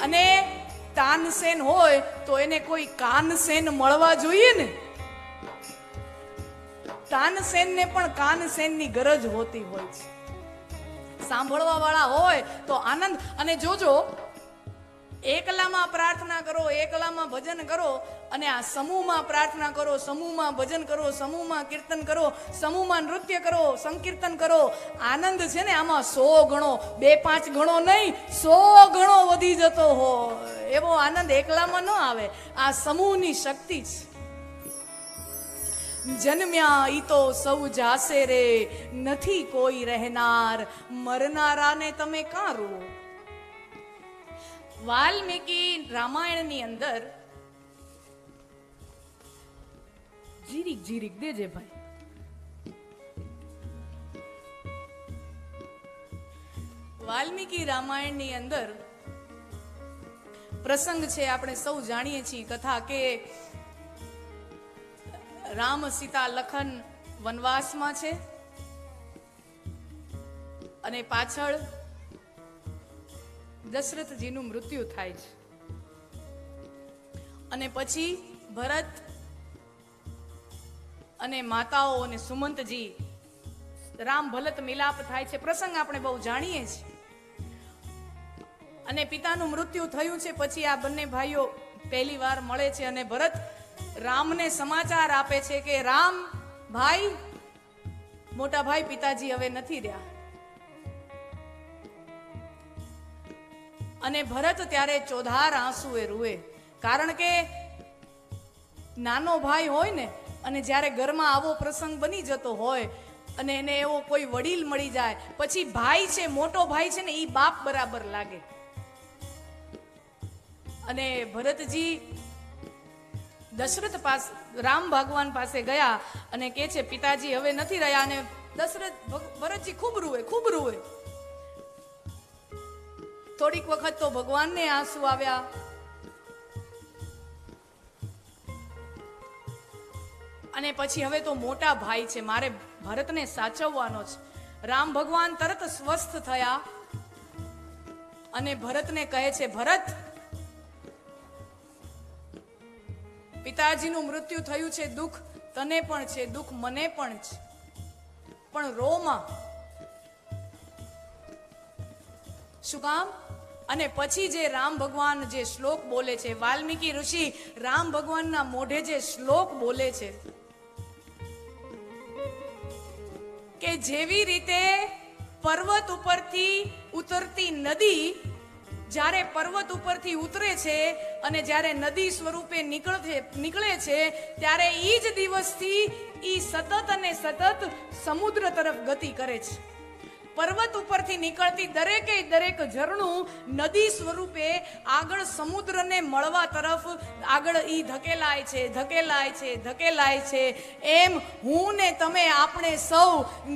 અને તાનસેન હોય તો એને કોઈ કાનસેન મળવા જોઈએ ને. તાનસેનને પણ કાનસેનની ગરજ હોતી હોય છે. સાંભળવા વાળા હોય તો આનંદ. અને જોજો એકલામાં પ્રાર્થના કરો, એકલામાં ભજન કરો, અને આ સમૂહમાં પ્રાર્થના કરો, સમૂહમાં ભજન કરો, સમૂહમાં કીર્તન કરો, સમૂહમાં નૃત્ય કરો, સંકીર્તન કરો. આનંદ છે ને આમાં 100 ગણો, 2-5 ગણો નહીં, 100 ગણો વધી જતો હોય એવો આનંદ એકલામાં ન આવે. આ સમૂહની શક્તિ છે. જન્મ્યા ઈ તો સૌ જાશે રે, નથી કોઈ રહેનાર, મરનારાને તમે કાં રૂઓ. વાલ્મીકી રામાયણની અંદર જીરીક જીરીક દેજે ભાઈ. વાલ્મીકી રામાયણની અંદર પ્રસંગ છે, આપણે સૌ જાણીએ છીએ કથા, કે રામ સીતા લખન વનવાસમાં છે અને પાછળ દશરથજીનું મૃત્યુ થાય છે. અને પછી ભરત અને માતાઓ અને સુમંતજી રામ ભરત મિલાપ થાય છે. પ્રસંગ આપણે બહુ જાણીએ છીએ. અને પિતાનું મૃત્યુ થયું છે પછી આ બંને ભાઈઓ પહેલી વાર મળે છે અને ભરત રામને સમાચાર આપે છે કે રામ ભાઈ, મોટા ભાઈ પિતાજી હવે નથી રહ્યા. અને ભરત ત્યારે ચોધાર આંસુએ રૂએ, કારણ કે નાનો ભાઈ હોય ને, અને જ્યારે ઘરમાં આવો પ્રસંગ બની જતો હોય અને એને એવો કોઈ વડીલ મળી જાય, પછી ભાઈ છે, મોટો ભાઈ છે ને, એ બાપ બરાબર લાગે. અને ભરતજી દશરથ પાસે, રામ ભગવાન પાસે ગયા અને કહે છે પિતાજી હવે નથી રહ્યા. અને ભરતજી ખૂબ રૂએ, ખૂબ રૂએ. થોડીક વખત તો ભગવાનને આંસુ આવ્યા. અને પછી હવે તો મોટા ભાઈ છે, મારે ભરતને સાચવવાનો છે. રામ ભગવાન તરત સ્વસ્થ થયા અને ભરતને કહે છે, ભરત, પિતાજીનું મૃત્યુ થયું છે, દુઃખ તને પણ છે, દુઃખ મને પણ છે, પણ રોમાં. શું કામ? અને પછી જે રામ ભગવાન જે શ્લોક બોલે છે, વાલ્મીકી ઋષિ રામ ભગવાનના મોઢે જે શ્લોક બોલે છે કે જેવી રીતે પર્વત ઉપરથી ઉતરતી નદી જ્યારે પર્વત ઉપરથી ઉતરે છે અને જ્યારે નદી સ્વરૂપે નીકળે છે, ત્યારે ઈ જ દિવસથી ઈ સતત અને સતત સમુદ્ર તરફ ગતિ કરે છે. પર્વત ઉપરથી નીકળતી દરેક ઝરણું નદી સ્વરૂપે આગળ સમુદ્રને મળવા તરફ આગળ ઈ ધકેલાય છે. એમ હું ને તમે, આપણે સૌ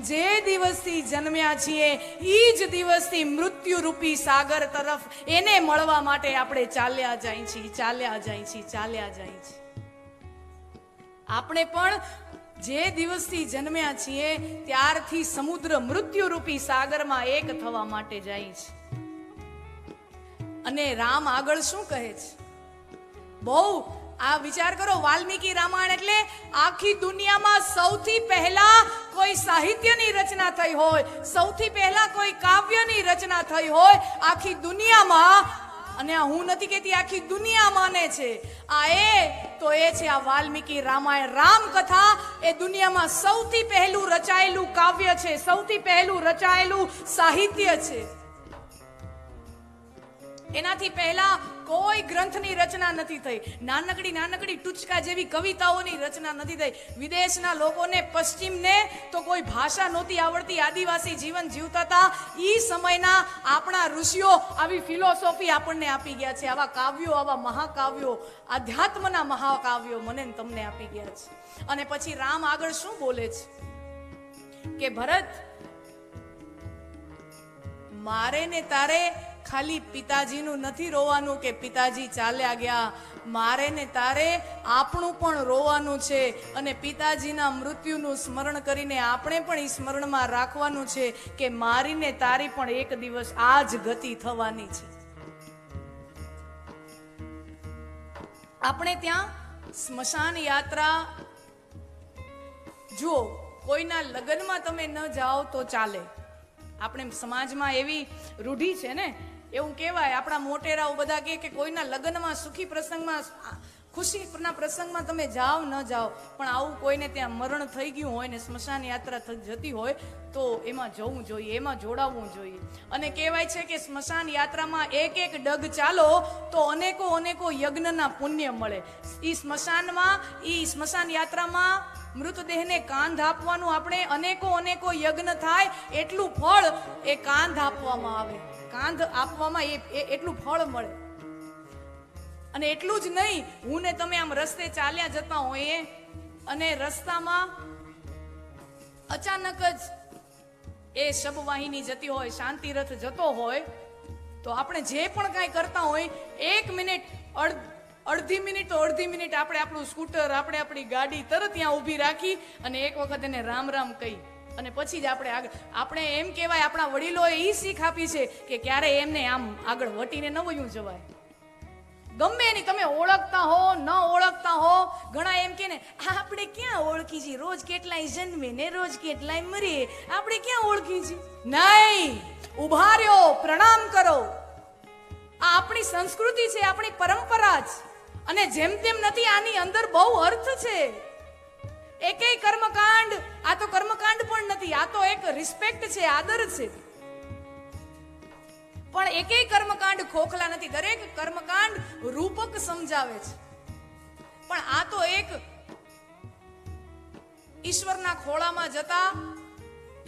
જે દિવસથી જન્મ્યા છીએ ઈ જ દિવસથી મૃત્યુ રૂપી સાગર તરફ એને મળવા માટે આપણે ચાલ્યા જાય છીએ. આપણે પણ જે દિવસથી જન્મ્યા છીએ ત્યારથી સમુદ્ર મૃત્યુ રૂપી સાગરમાં એક થવા માટે જાય છે. અને રામ આગળ શું કહે છે? બહુ આ વિચાર કરો, વાલ્મીકી રામાયણ એટલે આખી દુનિયામાં સૌથી પહેલા કોઈ સાહિત્યની રચના થઈ હોય, સૌથી પહેલા કોઈ કાવ્યની રચના થઈ હોય આખી દુનિયામાં. અને હું નથી કહેતી આખી દુનિયા માને છે, આ એ છે આ વાલ્મીકી રામાયણ. રામકથા એ દુનિયામાં સૌથી પહેલું રચાયેલું કાવ્ય છે, સૌથી પહેલું રચાયેલું સાહિત્ય છે. એનાથી પહેલા કોઈ ગ્રંથની રચના નથી થઈ. નાનકડી ટૂચકા જેવી કવિતાઓની રચના નથી થઈ. વિદેશના લોકોને, પશ્ચિમને તો કોઈ ભાષા નહોતી આવડતી, આદિવાસી જીવન જીવતા હતા. ઈ સમયના આપણા ઋષિઓ આવી ફિલોસોફી આપણને આપી ગયા છે, આવા કાવ્યો, આવા મહાકાવ્યો, આધ્યાત્મના મહાકાવ્યો મને ને તમને આપી ગયા છે. અને પછી રામ આગળ શું બોલે છે કે ભરત, મારે ને તારે ખાલી પિતાજીનું નથી રોવાનું કે પિતાજી ચાલ્યા ગયા, મારે ને તારે આપણું પણ રોવાનું છે. અને પિતાજીના મૃત્યુનું સ્મરણ કરીને આપણે પણ એ સ્મરણમાં રાખવાનું છે કે મારી ને તારી પણ એક દિવસ આ જ ગતિ થવાની છે. આપણે ત્યાં સ્મશાન યાત્રા, જુઓ, કોઈના લગ્નમાં તમે ન જાઓ તો ચાલે. આપણે સમાજમાં એવી રૂઢી છે ને એવું કહેવાય, આપણા મોટેરાઓ બધા કહે કે કોઈના લગ્નમાં સુખી પ્રસંગમાં ખુશીના પ્રસંગમાં તમે જાઓ ન જાઓ, પણ આવું કોઈને ત્યાં મરણ થઈ ગયું હોય ને સ્મશાન યાત્રા જતી હોય તો એમાં જવું જોઈએ, એમાં જોડાવવું જોઈએ. અને કહેવાય છે કે સ્મશાન યાત્રામાં એક એક ડગ ચાલો તો અનેકો અનેકો યજ્ઞના પુણ્ય મળે. સ્મશાન યાત્રામાં મૃતદેહને કાંધ આપવાનું આપણે અનેકો અનેકો યજ્ઞ થાય એટલું ફળ એ કાંધ આપવામાં આવે, કાંધ આપવામાં એટલું ફળ મળે. અને એટલું જ નહીં, હું ને તમે આમ રસ્તે ચાલ્યા જતા હોઈએ અને રસ્તામાં અચાનક જ એ શબવાહિની જતી હોય, શાંતિ રથ જતો હોય, તો આપણે જે પણ કાંઈ કરતા હોય 1 મિનિટ અડધી મિનિટ આપણે આપણું સ્કૂટર, આપણે આપણી ગાડી તરત ત્યાં ઊભી રાખી અને એક વખત એને રામ રામ કહી અને પછી જ આપણે એમ કહેવાય, આપણા વડીલોએ એ શીખ આપી છે કે ક્યારે એમને આમ આગળ વટીને ન વયું જવાય. ગમે એની તમે ઓળખતા હો ન ઓળખતા હો, ઘણા એમ કે ને આપણે ક્યાં ઓળખી છીએ, રોજ કેટલાય જન્મે ને રોજ કેટલાય મરે, આપણે ક્યાં ઓળખી છીએ. નહીં, ઉભા રહ્યો, પ્રણામ કરો. આ આપણી સંસ્કૃતિ છે, આપણી પરંપરા છે. અને જેમ તેમ નથી, આની અંદર બહુ અર્થ છે. એકેય કર્મકાંડ, આ તો કર્મકાંડ પણ નથી, આ તો એક રિસ્પેક્ટ છે, આદર છે. પણ એકેય કર્મકાંડ ખોખલા નથી, દરેક કર્મકાંડ રૂપક સમજાવે છે. પણ આ તો એક ઈશ્વરના ખોળામાં જતા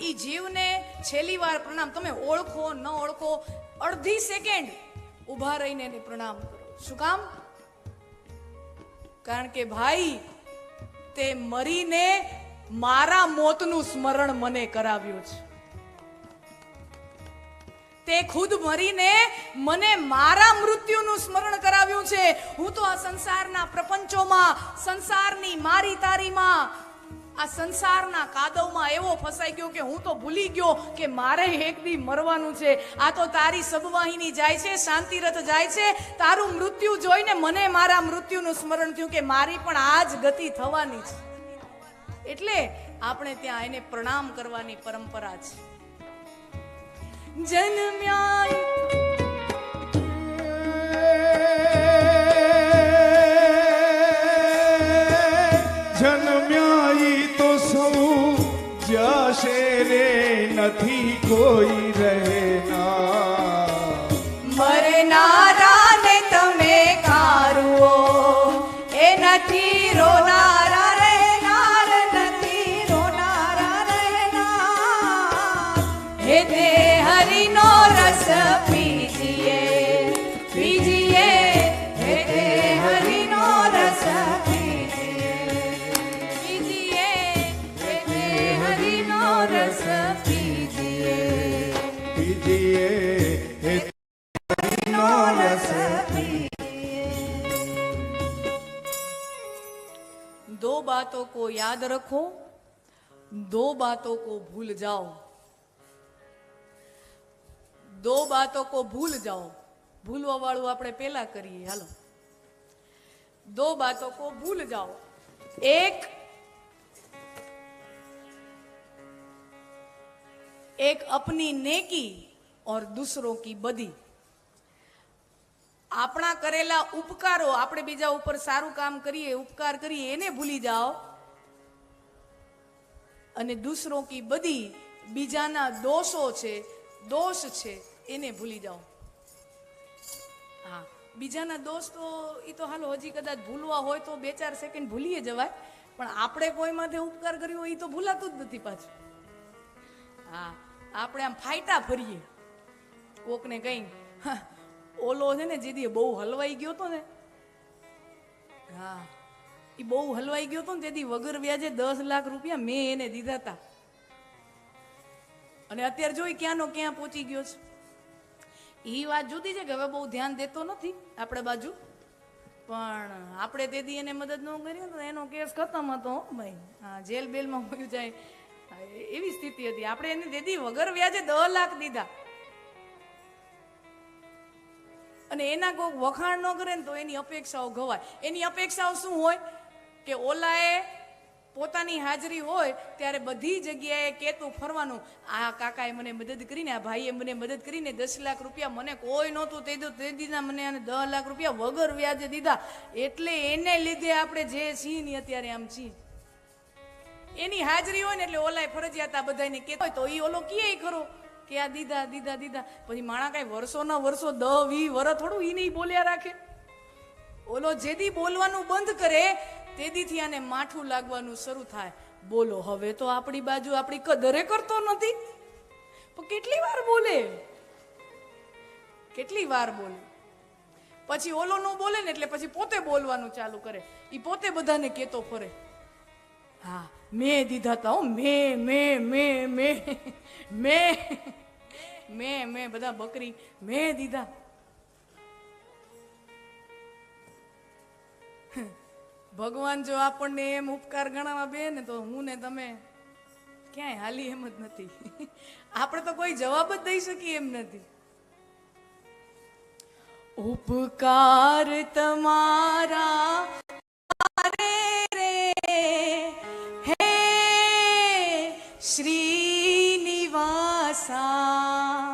ઈ જીવને છેલ્લી વાર પ્રણામ. તમે ઓળખો ન ઓળખો, અડધી સેકન્ડ ઉભા રહીને એને પ્રણામ કરો. શું કામ? કારણ કે ભાઈ, તે મરીને મારા મોતનું સ્મરણ મને કરાવ્યું છે. તે ખુદ મરીને મને મારા મૃત્યુનું સ્મરણ કરાવ્યું છે. હું તો આ સંસારના પ્રપંચોમાં, સંસારની મારી તારીમાં, આ સંસારના કાદવમાં એવો ફસાઈ ગયો કે હું તો ભૂલી ગયો કે મારે એક દી મરવાનું છે. આ તો તારી સબવાહિની જાય છે, શાંતિ રથ જાય છે, તારું મૃત્યુ જોઈને મને મારા મૃત્યુનું સ્મરણ થયું કે મારી પણ આ જ ગતિ થવાની છે. એટલે આપણે ત્યાં એને પ્રણામ કરવાની પરંપરા છે. જન્મ્યા ઈ તો સૌ જશે રે, નથી કોઈ રહેના. મરનારાને તમે કારુઓ, એ નથી રોનારા રહેનાર, નથી રોનારા રહેનાર. હે તે હરિનો રસ પીજીએ, પીજીએ, હે તે હરિનો રસ પીજીએ, પીજીએ, હે તે હરિનો રસ પીજીએ, પીજીએ હે હરિનો રસ. दो बातों को याद रखो, दो बातों को भूल जाओ. दो बातों को भूल जाओ. भूलवा वाળું આપણે પહેલા કરીએ. હાલો, दो बातों को भूल जाओ. एक अपनी नेकी और दूसरों की बदी. આપણા કરેલા ઉપકારો, આપણે બીજા ઉપર સારું કામ કરીએ, ઉપકાર કરીએ, એને ભૂલી જાઓ. અને દૂસરો કી બદી, બીજાના દોષો છે, દોષ છે, એને ભૂલી જાઓ. હા, બીજાના દોષ તો એ તો હાલો હજી કદાચ ભૂલવા હોય તો 2-4 સેકન્ડ ભૂલીએ જવાય, પણ આપણે કોઈ માથે ઉપકાર કર્યો એ તો ભૂલાતું જ નથી પાછું. હા, આપણે આમ ફાયટા ફરીએ કોકને કઈ, ઓલો છે ને જેદી બહુ હલવાઈ ગયો તો ને, હા, એ બહુ હલવાઈ ગયો તો ને તેથી વગર વ્યાજે 10 લાખ રૂપિયા મેં એને દીધા હતા. અને અત્યારે જોઈ ક્યાંનો ક્યાં પહોંચી ગયો છે. એ વાત જુદી છે કે હવે બહુ ધ્યાન દેતો નથી આપણે બાજુ, પણ આપણે તેથી એને મદદ ન કરી તો એનો કેસ ખતમ હતો ભાઈ. હા, જેલ બેલમાં હોયું જાય એવી સ્થિતિ હતી. આપણે એને તેથી વગર વ્યાજે 10 લાખ દીધા. અને એના કોઈ વખાણ ન કરે ને તો એની અપેક્ષાઓ ગવાય. એની અપેક્ષાઓ શું હોય કે ઓલાએ પોતાની હાજરી હોય ત્યારે બધી જગ્યાએ કહેતું ફરવાનું, આ કાકાએ મને મદદ કરીને, આ ભાઈએ મને મદદ કરીને 10 લાખ રૂપિયા મને કોઈ નહોતું તે દીધા, મને આને 10 લાખ રૂપિયા વગર વ્યાજે દીધા. એટલે એને લીધે આપણે જે છીએ ને અત્યારે આમ છીએ. એની હાજરી હોય ને એટલે ઓલાય ફરજિયાત આ બધાને કહેતો હોય તો એ ઓલો કહે ખરો કે આ દીધા દીધા દીધા. પછી માણા કાંઈ વર્ષોના વર્ષો 10-20 વર્ષ થોડું ઈ નહીં બોલ્યા રાખે. ઓલો જેથી બોલવાનું બંધ કરે તેદીથી આને માઠું લાગવાનું શરૂ થાય. બોલો હવે તો આપણી બાજુ આપણી કદરે કરતો નથી, પણ કેટલી વાર બોલે, કેટલી વાર બોલે. પછી ઓલો નો બોલે ને એટલે પછી પોતે બોલવાનું ચાલુ કરે. ઈ પોતે બધાને કહેતો ફરે, હા મેં દીધા તા, મેં બધા બકરી મેં દીધા. ભગવાન જો આપણને એમ ઉપકાર ગણાવવા બે ને તો હું ને તમે ક્યાંય હાલી એમ જ નથી. આપણે તો કોઈ જવાબ જ દઈ શકીએ એમ નથી. ઉપકાર તમારા રે હે શ્રીનિવાસા,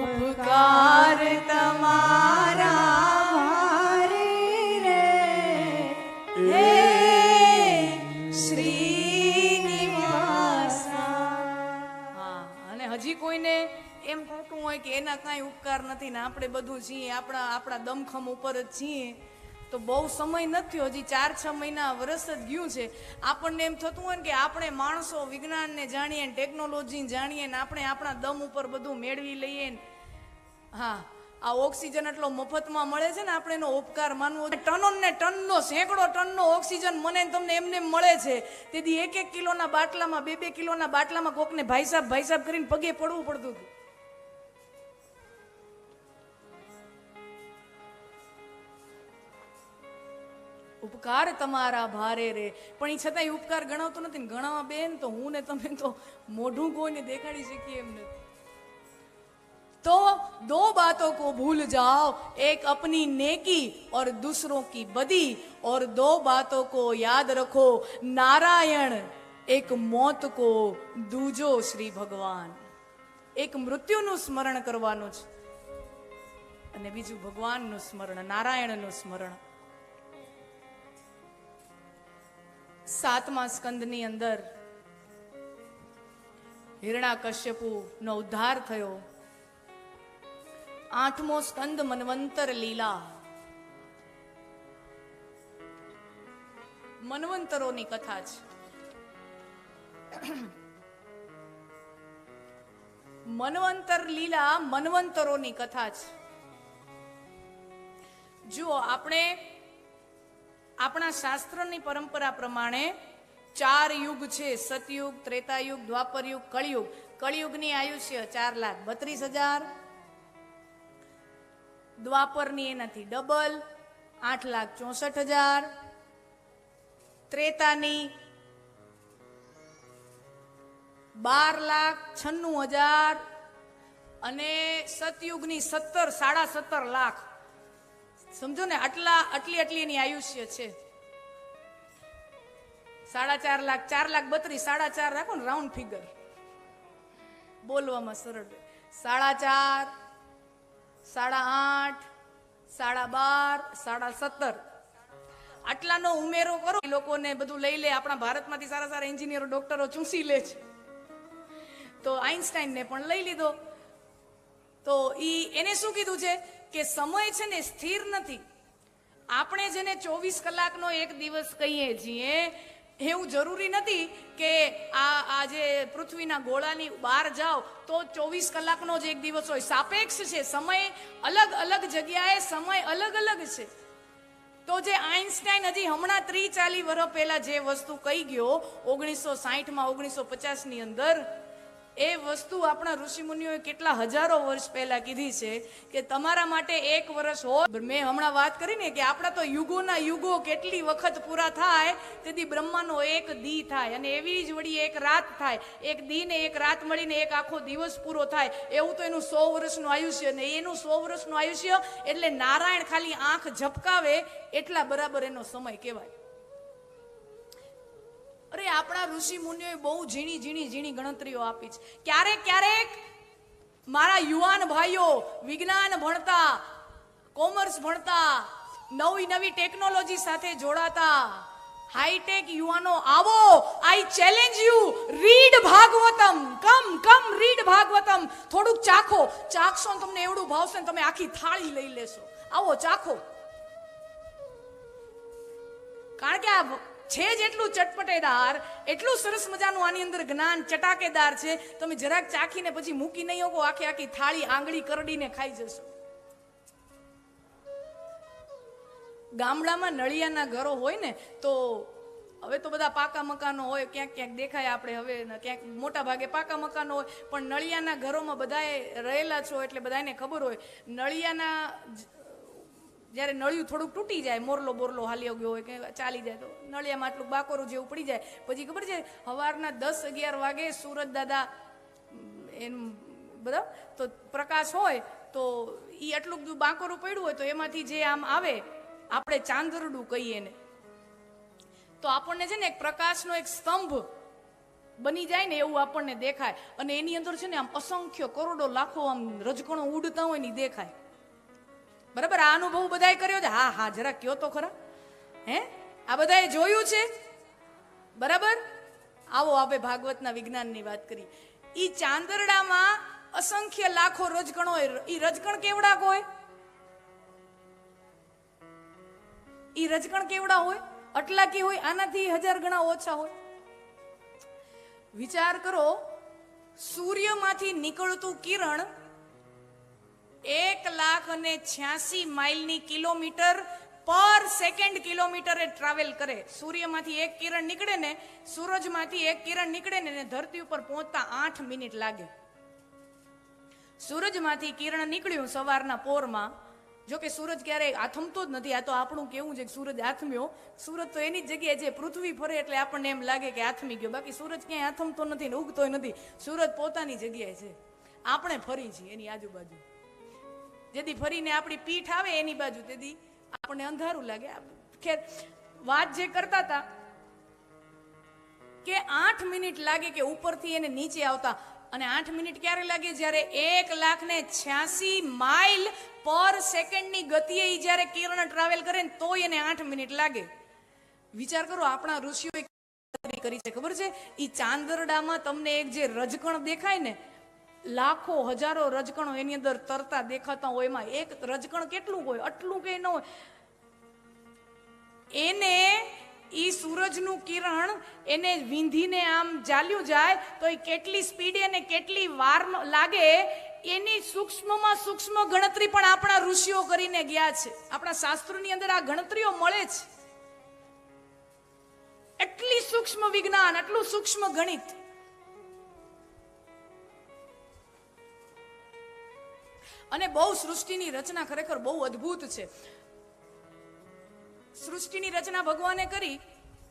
ઉપકાર તમારા હજી કોઈને એમ થતું હોય કે એના કાંઈ ઉપકાર નથી ને આપણે બધું છીએ આપણા દમખમ ઉપર જ છીએ, તો બહુ સમય નથી, હજી 4-6 મહિના વર્ષ જ ગયું છે. આપણને એમ થતું હોય ને કે આપણે માણસો વિજ્ઞાનને જાણીએ ને ટેકનોલોજીને જાણીએ ને આપણે આપણા દમ ઉપર બધું મેળવી લઈએ ને, હા આ ઓક્સિજન એટલો મફતમાં મળે છે ને, આપણે એનો ઉપકાર માનવો. ટનો ને ટનનો, સેંકડો ટનનો ઓક્સિજન મને તમને એમને મળે છે. તેથી 1-1 કિલોના બાટલામાં 2-2 કિલોના બાટલામાં કોકને ભાઈ સાહેબ કરીને પગે પડવું પડતું હતું. ઉપકાર તમારા ભારે રે, પણ એ છતાંય ઉપકાર ગણાવતો નથી ને. ગણાવવા બેન તો હું ને તમે તો મોઢું કોઈને દેખાડી શકીએ એમ નથી. तो 2 बातों को भूल जाओ, एक अपनी नेकी और दूसरों की बदी, और 2 बातों को याद रखो, नारायण एक मौत को दूजो श्री भगवान. एक मृत्युનું સ્મરણ કરવાનું છે અને બીજું ભગવાનનું સ્મરણ, નારાયણનું સ્મરણ. 7મા સ્કંદની અંદર હિરણ્યકશ્યપુનો ઉદ્ધાર થયો. 8મો સ્કંદ મન્વંતર લીલા, મન્વંતરોની કથા છે. મન્વંતર લીલા મન્વંતરોની કથા છે. જુઓ, આપણે આપણા શાસ્ત્રની પરંપરા પ્રમાણે 4 યુગ છે: સતયુગ, ત્રેતાયુગ, દ્વાપરયુગ, કળિયુગ. કળિયુગની આયુષ્ય 4,32,000, દ્વાપરની એનાથી ડબલ 8,64,000, ત્રેતાની 12,96,000 અને સતયુગની 17.5 લાખ. સમજો ને, આટલી એની આયુષ્ય છે. 4.5 લાખ, 4,32,000, 4.5 રાખો ને રાઉન્ડ ફિગર, બોલવામાં સરળ. 4.5, 8.5, 12.5, 17.5 આટલાનો ઉમેરો કરો. લોકોને બધું લઈ લે. આપણા ભારતમાંથી સારા એન્જિનિયરો, ડોક્ટરો ચૂસી લે છે, તો આઈન્સ્ટાઈનને પણ લઈ લીધો. તો એને શું કીધું છે કે સમય છે ને સ્થિર નથી. આપણે જેને 24 કલાકનો એક દિવસ કહીએ છીએ, એવું જરૂરી નથી કે આ જે પૃથ્વીના ગોળાની બહાર જાઓ તો 24 કલાકનો જ એક દિવસ હોય. સાપેક્ષ છે. સમય અલગ જગ્યાએ સમય અલગ છે. તો જે આઈન્સ્ટાઈન હજી હમણાં 30-40 વર્ષ પહેલા જે વસ્તુ કહી ગયો 1960માં, 1950ની અંદર, એ વસ્તુ આપણા ઋષિમુનિઓએ કેટલા હજારો વર્ષ પહેલા કીધી છે કે તમારા માટે 1 વર્ષ હોય. મેં હમણાં વાત કરી ને કે આપણા તો યુગોના યુગો કેટલી વખત પૂરા થાય તેથી બ્રહ્માનો 1 દી થાય, અને એવી જ વળી 1 રાત થાય. 1 દી ને 1 રાત મળીને 1 આખો દિવસ પૂરો થાય. એવું તો એનું 100 વર્ષનું આયુષ્ય. ને એનું 100 વર્ષનું આયુષ્ય એટલે નારાયણ ખાલી આંખ ઝપકાવે એટલા બરાબર એનો સમય કહેવાય. અરે આપણા ઋષિ મુનિઓએ બહુ ઝીણી ઝીણી ઝીણી ગણતરીઓ આપી છે. ક્યારેક ક્યારેક મારા યુવાન ભાઈઓ વિજ્ઞાન ભણતા, કોમર્સ ભણતા, નવી નવી ટેકનોલોજી સાથે જોડાતા હાઈટેક યુવાનો, આવો, I challenge you, read Bhagavatam, come read Bhagavatam. થોડુંક ચાખશો ને તમને એવડું ભાવશે ને તમે આખી થાળી લઈ લેશો. આવો ચાખો, કારણ કે આ છે જ એટલું ચટપટેદાર, એટલું સરસ મજાનું આની અંદર જ્ઞાન ચટાકેદાર છે. તમે જરાક ચાખીને પછી મૂકી નહીં શકો, આખી થાળી આંગળી કરડીને ખાઈ જશો. ગામડામાં નળિયાના ઘરો હોય ને, તો હવે તો બધા પાકા મકાનો હોય, ક્યાંક ક્યાંક દેખાય આપણે હવે, ક્યાંક મોટા ભાગે પાકા મકાનો હોય, પણ નળિયાના ઘરોમાં બધાએ રહેલા છો એટલે બધાને ખબર હોય. નળિયાના જ્યારે નળિયું થોડુંક તૂટી જાય, મોરલો બોરલો હાલી ગયો હોય કે ચાલી જાય, તો નળિયામાં આટલું બાકોરું જેવું પડી જાય. પછી ખબર છે સવારના 10-11 વાગે સુરજ દાદા એમ બધા તો પ્રકાશ હોય, તો એ આટલું બધું બાકોરું પડ્યું હોય, તો એમાંથી જે આમ આવે, આપણે ચાંદરડું કહીએ ને, તો આપણને છે ને એક પ્રકાશનો એક સ્તંભ બની જાય ને એવું આપણને દેખાય. અને એની અંદર છે ને આમ અસંખ્ય કરોડો લાખો આમ રજકણો ઉડતા હોય ને દેખાય. બરાબર, આ અનુભવ બધાએ કર્યો છે? હા જરા કયો તો ખરા. આ બધાએ જોયું છે? બરાબર. આવો આપણે ભાગવતના વિજ્ઞાનની વાત કરી. ઈ ચાંદરડામાં અસંખ્ય લાખો રજકણો હોય. ઈ રજકણ કેવડા હોય? ઈ રજકણ કેવડા હોય? અટલાકી હોય? આનાથી 1000 ગણા ઓછા હોય. વિચાર કરો, સૂર્યમાંથી નીકળતું કિરણ 1,86,000 માઇલની કિલોમીટર પર સેકન્ડ કિલોમીટરે ટ્રાવેલ કરે. સૂર્યમાંથી એક કિરણ નીકળે ને, સૂરજમાંથી એક કિરણ નીકળે ને ધરતી ઉપર પહોંચતા 8 મિનિટ લાગે. સૂરજમાંથી કિરણ નીકળ્યું સવારના પોરમાં. જો કે સૂરજ ક્યારેય આથમતો જ નથી. આ તો આપણું કેવું છે કે સૂરજ આથમ્યો. સૂરજ તો એની જ જગ્યાએ છે, પૃથ્વી ફરે એટલે આપણને એમ લાગે કે આથમી ગયો. બાકી સૂરજ ક્યાંય આથમતો નથી ને ઉગતોય નથી. સૂરજ પોતાની જગ્યાએ છે, આપણે ફરી છીએ એની આજુબાજુ. જેથી ફરીને આપણી પીઠ આવે એની બાજુ, તેથી આપણને અંધારું લાગે. ખેર, વાત જે કરતા હતા કે 8 મિનિટ લાગે કે ઉપરથી એને નીચે આવતા. અને 8 મિનિટ ક્યારે લાગે? જ્યારે 1,86,000 માઇલ પર સેકન્ડની ગતિએ જ્યારે કિરણ ટ્રાવેલ કરે ને તો એને 8 મિનિટ લાગે. વિચાર કરો, આપણા ઋષિઓએ કરી છે ખબર છે? ઈ ચાંદરડામાં તમને એક જે રજકણ દેખાય ને, લાખો હજારો રજકણો એની અંદર તરતા દેખાતા હોય. એમાં એક રજકણ કેટલું હોય? આટલું કઈ ન હોય. એને ઈ સૂરજનું કિરણ એને વિંધીને આમ ચાલ્યું જાય તો એ કેટલી સ્પીડે અને કેટલી વાર લાગે એની સૂક્ષ્મમાં સૂક્ષ્મ ગણતરી પણ આપણા ઋષિઓ કરીને ગયા છે. આપણા શાસ્ત્રોની અંદર આ ગણતરીઓ મળે છે. એટલી સૂક્ષ્મ વિજ્ઞાન, એટલું સૂક્ષ્મ ગણિત. અને બહુ સૃષ્ટિની રચના ખરેખર બહુ અદ્ભુત છે. સૃષ્ટિની રચના ભગવાને કરી.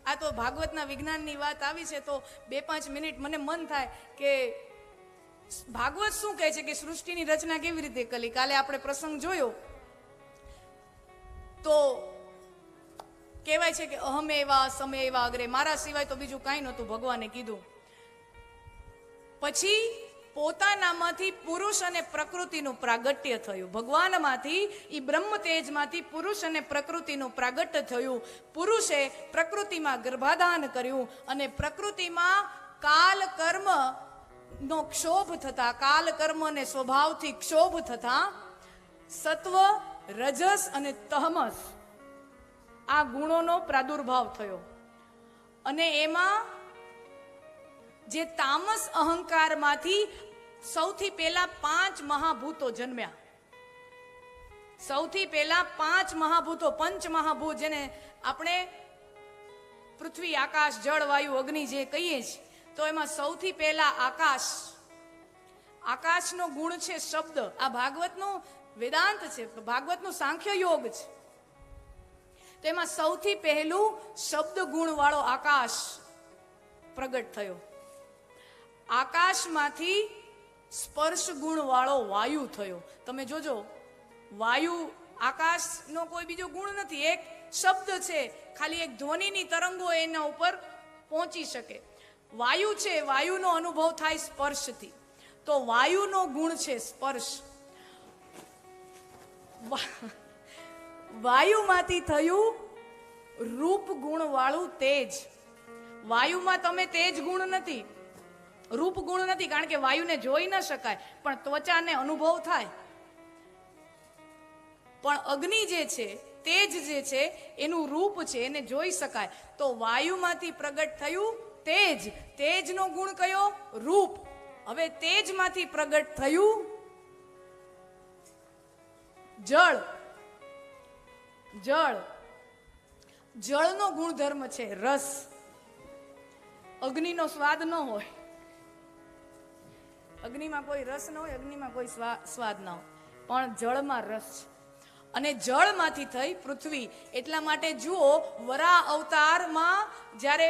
આ તો ભાગવતના વિજ્ઞાનની વાત આવી છે, તો 2-5 મિનિટ મને મન થાય કે ભાગવત શું કહે છે કે સૃષ્ટિની રચના કેવી રીતે કરી. કાલે આપણે પ્રસંગ જોયો તો કહેવાય છે કે અહમ એવા સમે એવા અગ્રે, મારા સિવાય તો બીજું કાંઈ નહોતું, ભગવાને કીધું. પછી પોતાનામાંથી પુરુષ અને પ્રકૃતિનું પ્રાગટ્ય થયું. ભગવાનમાંથી, ઈ બ્રહ્મ તેજમાંથી પુરુષ અને પ્રકૃતિનું પ્રાગટ્ય થયું. પુરુષે પ્રકૃતિમાં ગર્ભાધાન કર્યું અને પ્રકૃતિમાં કાલ કર્મ નો ક્ષોભ થતા, કાલ કર્મ અને સ્વભાવથી ક્ષોભ થતા સત્વ, રજસ અને તમસ આ ગુણોનો પ્રાદુર્ભાવ થયો. અને એમાં જે તામસ અહંકારમાંથી સૌથી પહેલા 5 મહાભૂતો જન્મ્યા. સૌથી પહેલા 5 મહાભૂતો, પંચ મહાભૂત, જેને આપણે પૃથ્વી, આકાશ, જળ, વાયુ, અગ્નિ જે કહીએ છીએ, તો એમાં સૌથી પહેલા આકાશ. આકાશનો ગુણ છે શબ્દ. આ ભાગવતનું વેદાંત છે, ભાગવતનું સાંખ્ય યોગ છે. તો એમાં સૌથી પહેલું શબ્દ ગુણ વાળો આકાશ પ્રગટ થયો. આકાશમાંથી સ્પર્શ ગુણ વાળો વાયુ થયો. તમે જોજો, વાયુ આકાશનો કોઈ બીજો ગુણ નથી, એક શબ્દ છે, ખાલી એક ધ્વનિની તરંગો એના ઉપર પહોંચી શકે. વાયુ છે, વાયુનો અનુભવ થાય સ્પર્શથી. તો વાયુનો ગુણ છે સ્પર્શ. વાયુમાંથી થયું રૂપ ગુણ વાળું તેજ. વાયુમાં તમે તેજ ગુણ નથી, રૂપ ગુણ નથી, કારણ કે વાયુને જોઈ ન શકાય, પણ ત્વચાને અનુભવ થાય. પણ અગ્નિ જે છે, તેજ જે છે, એનું રૂપ છે, એને જોઈ શકાય. તો વાયુમાંથી પ્રગટ થયું તેજ. તેજનો ગુણ કયો? રૂપ. હવે તેજમાંથી પ્રગટ થયું જળ. જળ, જળનો ગુણધર્મ છે રસ. અગ્નિનો સ્વાદ ન હોય, અગ્નિમાં કોઈ રસ ન હોય, અગ્નિમાં કોઈ સ્વાદ ન હોય, પણ જળમાં રસ છે. અને જળમાંથી થઈ પૃથ્વી. એટલા માટે જુઓ, વરાહ અવતારમાં જ્યારે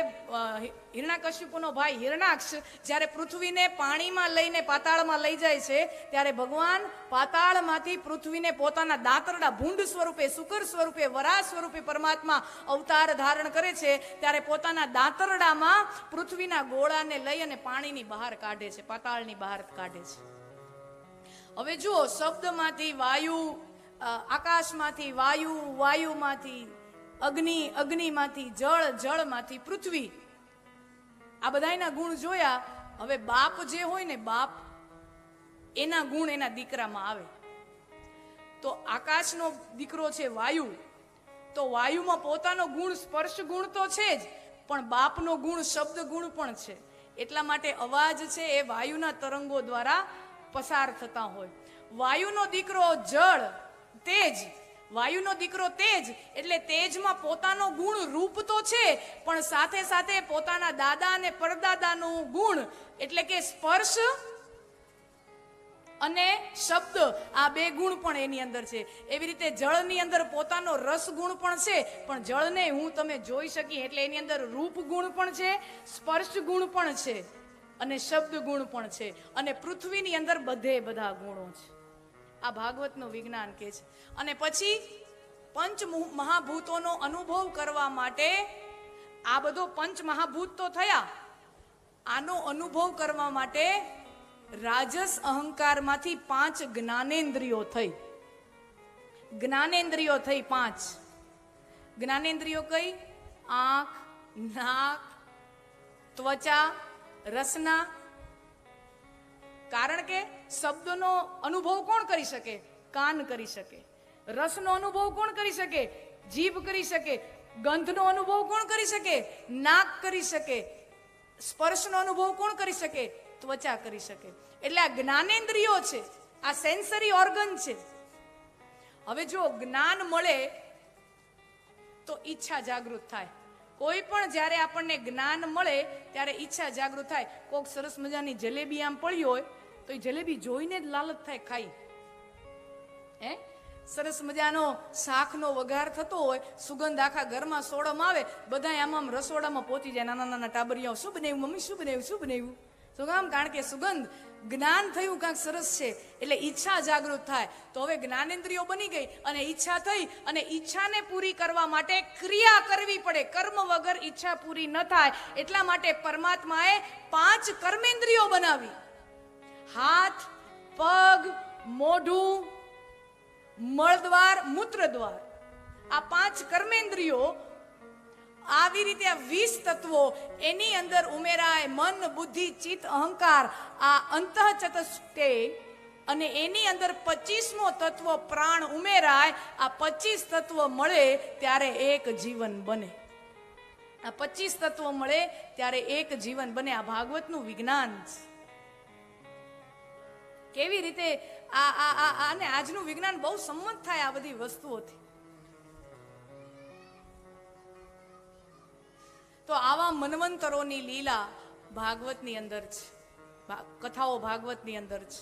હિરણ્યકશિપુનો ભાઈ હિરણાક્ષ જ્યારે પૃથ્વીને પાણીમાં લઈને પાતાળમાં લઈ જાય છે, ત્યારે ભગવાન પાતાળમાંથી પૃથ્વીને પોતાના દાંતરડા ભૂંડ સ્વરૂપે, શુકર સ્વરૂપે, વરાહ સ્વરૂપે પરમાત્મા અવતાર ધારણ કરે છે. ત્યારે પોતાના દાંતરડામાં પૃથ્વીના ગોળાને લઈ અને પાણીની બહાર કાઢે છે, પાતાળની બહાર કાઢે છે. હવે જુઓ, શબ્દમાંથી વાયુ, આકાશમાંથી વાયુ, વાયુમાંથી અગ્નિ, અગ્નિમાંથી જળ, જળમાંથી પૃથ્વી, આ બધાના ગુણ જોયા. હવે બાપ જે હોય ને, બાપ, એના ગુણ એના દીકરામાં આવે. તો આકાશનો દીકરો છે વાયુ, તો વાયુમાં પોતાનો ગુણ સ્પર્શ ગુણ તો છે જ, પણ બાપનો ગુણ શબ્દ ગુણ પણ છે. એટલા માટે અવાજ છે એ વાયુના તરંગો દ્વારા પસાર થતા હોય. વાયુનો દીકરો જળ, તેજ. વાયુનો દીકરો તેજ, એટલે તેજમાં પોતાનો ગુણ રૂપ તો છે, પણ સાથે સાથે પોતાના દાદા અને પરદાદાનું ગુણ, એટલે કે સ્પર્શ અને શબ્દ, આ બે ગુણ પણ એની અંદર છે. એવી રીતે જળની અંદર પોતાનો રસ ગુણ પણ છે, પણ જળને હું તમે જોઈ શકી, એટલે એની અંદર રૂપ ગુણ પણ છે, સ્પર્શ ગુણ પણ છે, અને શબ્દ ગુણ પણ છે. અને પૃથ્વીની અંદર બધે બધા ગુણો છે. આ ભાગવતનું વિજ્ઞાન કે છે. અને પછી પંચ મહાભૂતોનો અનુભવ કરવા માટે, આ બધો પંચ મહાભૂત તો થયા, આનો અનુભવ કરવા માટે રાજસ અહંકારમાંથી 5 જ્ઞાનેન્દ્રિયો થઈ. જ્ઞાનેન્દ્રિયો થઈ 5. જ્ઞાનેન્દ્રિયો કઈ? આંખ, નાક, ત્વચા, રસના. કારણ કે શબ્દનો અનુભવ કોણ કરી શકે? કાન કરી શકે. રસનો અનુભવ કોણ કરી શકે? જીભ કરી શકે. ગંધનો અનુભવ કોણ કરી શકે? નાક કરી શકે. સ્પર્શનો અનુભવ કોણ કરી શકે? ત્વચા કરી શકે. એટલે આ જ્ઞાનેન્દ્રિયો છે, આ સેન્સરી ઓર્ગન છે. હવે જો જ્ઞાન મળે તો ઈચ્છા જાગૃત થાય. કોઈ પણ જ્યારે આપણને જ્ઞાન મળે ત્યારે ઈચ્છા જાગૃત થાય. કોઈક સરસ મજાની જલેબી આમ પડી હોય તો એ જલેબી જોઈને જ લાલચ થાય ખાઈ. સરસ મજાનો શાકનો વઘાર થતો હોય, સુગંધ આખા ઘરમાં સોડમાં આવે, બધા આમ રસોડામાં પહોંચી જાય. નાના નાના ટાબરિયાઓ, શું બનાવ્યું મમ્મી, શું બનાવ્યું, શું બનાવ્યું? શું કામ? કારણ કે સુગંધ, જ્ઞાન થયું કાંઈક સરસ છે, એટલે ઈચ્છા જાગૃત થાય. તો હવે જ્ઞાનેન્દ્રિયો બની ગઈ અને ઈચ્છા થઈ, અને ઈચ્છાને પૂરી કરવા માટે ક્રિયા કરવી પડે. કર્મ વગર ઈચ્છા પૂરી ન થાય. એટલા માટે પરમાત્માએ 5 કર્મેન્દ્રિયો બનાવી. હાથ, પગ, મોઢું, મળદ્વાર, મૂત્રદ્વાર, આ 5 કર્મેન્દ્રિયો. આવી રીતે આ 20 તત્વો એની અંદર ઉમેરાય. મન, બુદ્ધિ, ચિત્ત, અહંકાર, આ અંતઃચતુષ્ટય, અને એની અંદર 25મો તત્વ પ્રાણ ઉમેરાય. આ 25 તત્વ મળે ત્યારે એક જીવન બને. આ 25 તત્વ મળે ત્યારે એક જીવન બને. આ ભાગવતનું વિજ્ઞાન છે. કેવી રીતે અને આજનું વિજ્ઞાન બહુ સંમત થાય આ બધી વસ્તુઓથી. તો આવા મન્વંતરોની લીલા ભાગવતની અંદર છે, કથાઓ ભાગવતની અંદર છે.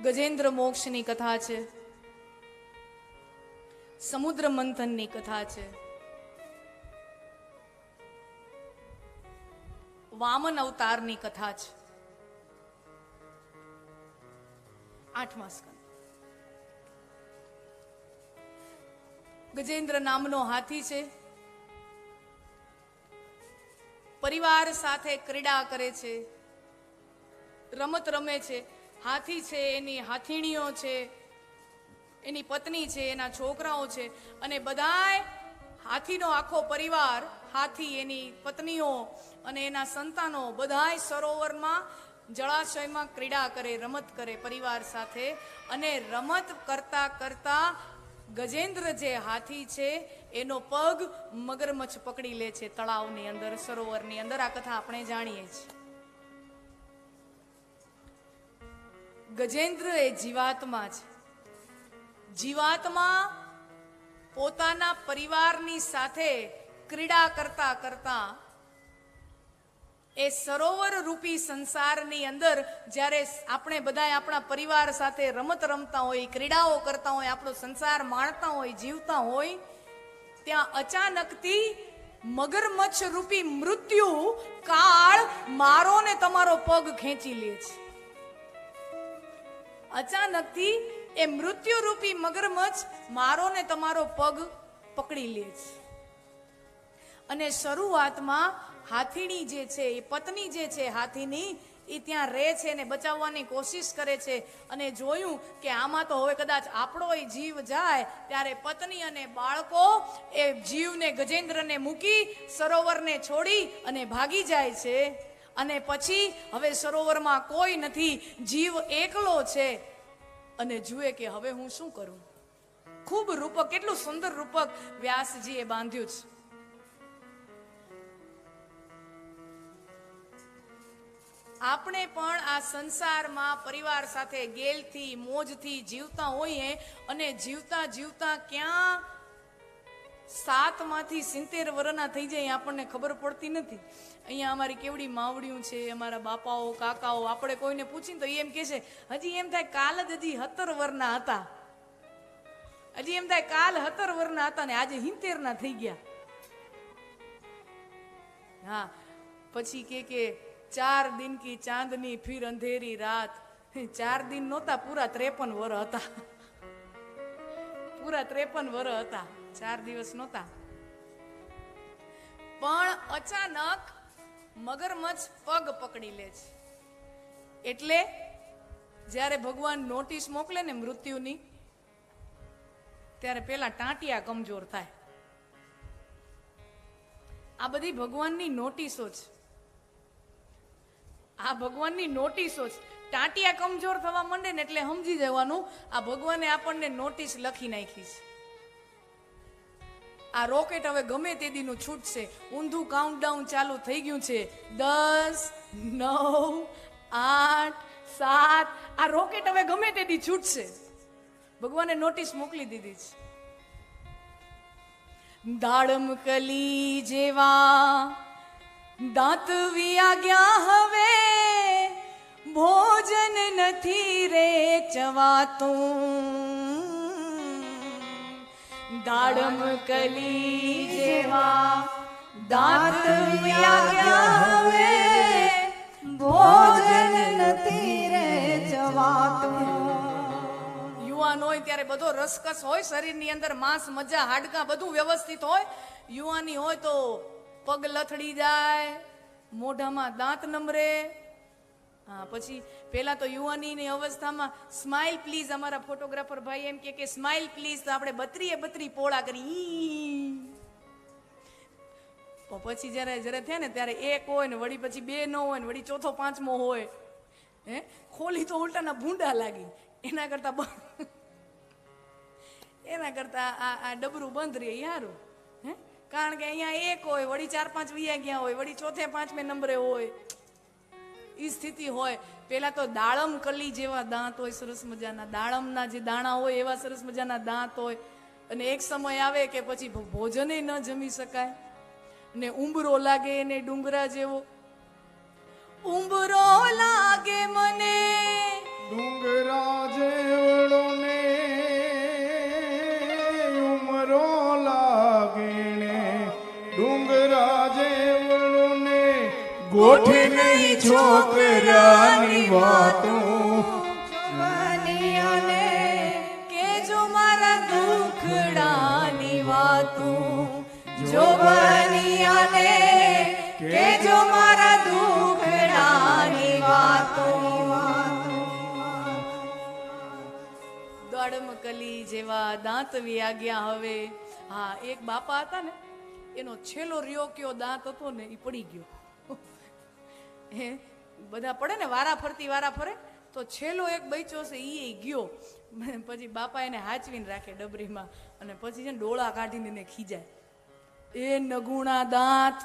ગજેન્દ્ર મોક્ષની કથા છે, સમુદ્ર મંથનની કથા છે, વામન અવતારની કથા છે. 8મા સ્કંદ. ગજેન્દ્ર નામનો હાથી છે, પરિવાર સાથે ક્રીડા કરે છે, રમત રમે છે. હાથી છે, એની હાથીણીઓ છે, એની પત્ની છે, એના છોકરાઓ છે, અને બધાય હાથીનો આખો પરિવાર, હાથી, એની પત્નીઓ અને એના સંતાનો બધાય સરોવરમાં, જળાશયમાં ક્રીડા કરે, રમત કરે પરિવાર સાથે. અને રમત કરતા કરતા ગજેન્દ્ર જે હાથી છે એનો પગ મગરમચ્છ પકડી લે છે તળાવની અંદર, સરોવરની અંદર. આ કથા આપણે જાણીએ છીએ. ગજેન્દ્ર એ જીવાત્મા છે. જીવાત્મા પોતાના પરિવારની સાથે ક્રીડા કરતા કરતા એ સરોવર રૂપી સંસારની અંદર જ્યારે આપણે બધા આપણા પરિવાર સાથે રમત રમતા હોય, ક્રીડાઓ કરતા હોય, આપણો સંસાર માણતા હોય, જીવતા હોય, ત્યાં અચાનકથી મગરમચ્છ રૂપી મૃત્યુ કાળ મારો ને તમારો પગ ખેંચી લે છે. અચાનકથી એ મૃત્યુ રૂપી મગરમચ્છ મારો ને તમારો પગ પકડી લે છે. અને શરૂઆતમાં હાથીણી જે છે, એ પત્ની જે છે હાથીની, એ ત્યાં રહે છે ને બચાવવાની કોશિશ કરે છે. અને જોયું કે આમાં તો હવે કદાચ આપણો જીવ જાય, ત્યારે પત્ની અને બાળકો એ જીવને, ગજેન્દ્રને મૂકી સરોવરને છોડી અને ભાગી જાય છે. અને પછી હવે સરોવરમાં કોઈ નથી, જીવ એકલો છે. અને જુએ કે હવે હું શું કરું. ખૂબ રૂપક, કેટલું સુંદર રૂપક વ્યાસજીએ બાંધ્યું છે. આપણે પણ આ સંસારમાં પરિવાર સાથે ગેલથી, મોજથી જીવતા હોઈએ, અને જીવતા જીવતા ક્યાં 7 માંથી 70 વર્ષના થઈ જાય આપણને ખબર પડતી નથી. અહીંયા અમારી કેવડી માવડીઓ છે, અમારા બાપાઓ, કાકાઓ, આપણે કોઈને પૂછીને તો એમ કહે છે હજી એમ થાય કાલ જ હજી 17 વર્ષના હતા, હજી એમ થાય કાલ 17 વર્ષના હતા ને આજે 70 ના થઈ ગયા. હા, પછી કે 4 दिन की चांदनी फिर अंधेरी रात. 4 दिन નહોતા, પૂરા 53 વર્ષ હતા. પૂરા 53 વર્ષ હતા, 4 દિવસ નહોતા. પણ અચાનક મગરમચ્છ પગ પકડી લે છે. એટલે જ્યારે ભગવાન નોટિસ મોકલે ને મૃત્યુની, ત્યારે પેલા ટાંટિયા કમજોર થાય. આ બધી ભગવાનની નોટિસો છે. આ ભગવાનની નોટિસો છે. ટાંટિયા કમજોર થવા માંડે ને એટલે સમજી જવાનું આ ભગવાને આપણને નોટિસ લખી નાખી છે. આ રોકેટ હવે ગમે તે દીનું છૂટશે. ઊંધું કાઉન્ટડાઉન ચાલુ થઈ ગયું છે. 10, 9, 8, 7. આ રોકેટ હવે ગમે તે દી છૂટશે. ભગવાને નોટિસ મોકલી દીધી છે. દાડમ કલી જેવા દાંત વિયા ગયા, હવે ભોજન નથી રે ચવાતું. દાડમ કલી જેવા દાંત વિયા ગયા, હવે ભોજન નથી રે ચવાતું. યુવાન હોય ત્યારે બધો રસકસ હોય, શરીરની અંદર માંસ, મજા, હાડકા બધું વ્યવસ્થિત હોય. યુવાની હોય તો પગ લથડી જાય, મોઢામાં દાંત નમરે. હા, પછી પેલા તો યુવાનીની અવસ્થામાં સ્માઇલ પ્લીઝ, અમારા ફોટોગ્રાફર ભાઈ એમ કે સ્માઇલ પ્લીઝ, તો આપણે 32 પોળા કરી. પછી જયારે થાય ને ત્યારે 1 હોય ને વળી પછી 2 ન હોય ને વળી ચોથો 5મો હોય. હે, ખોલી તો ઉલટાના ભૂંડા લાગી. એના કરતા આ ડબરું બંધ રહે યારું. હે, કારણ કે અહીંયા 1 હોય, વળી 4-5 વિયા ગયા હોય, વળી ચોથે 5મે નંબરે હોય, એ સ્થિતિ હોય. પેલા તો દાડમ કલી જેવા દાંત હોય, સરસ મજાના દાડમના જે દાણા હોય એવા સરસ મજાના દાંત હોય. અને એક સમય આવે કે પછી ભોજને ન જમી શકાય ને ઉંબરો લાગે એને ડુંગરા જેવો. ઉંબરો લાગે મને ડુંગરા જેવડો ને ઉમરો લાગે ને, ડુંગરા જેવડો ને ગોઠી નહીં છોકરાની વાતું. જવાનિયાને કે જો મારા દુખડાની વાતું, જવાનિયાને કેજો મારા દુખડાની વાતો. દડમકલી જેવા દાંત વ્યાગ્યા હવે. હા, એક બાપા હતા ને, એનો છેલ્લો રહ્યો કયો દાંત હતો ને એ પડી ગયો. હે, બધા પડે ને વારા ફરે, તો છેલ્લો એક બચ્યો છે એ ગયો. પછી બાપા એને હાચવીને રાખે ડબરીમાં, અને પછી છે ને ડોળા કાઢીને એને ખીજાય, એ નગુણા દાંત,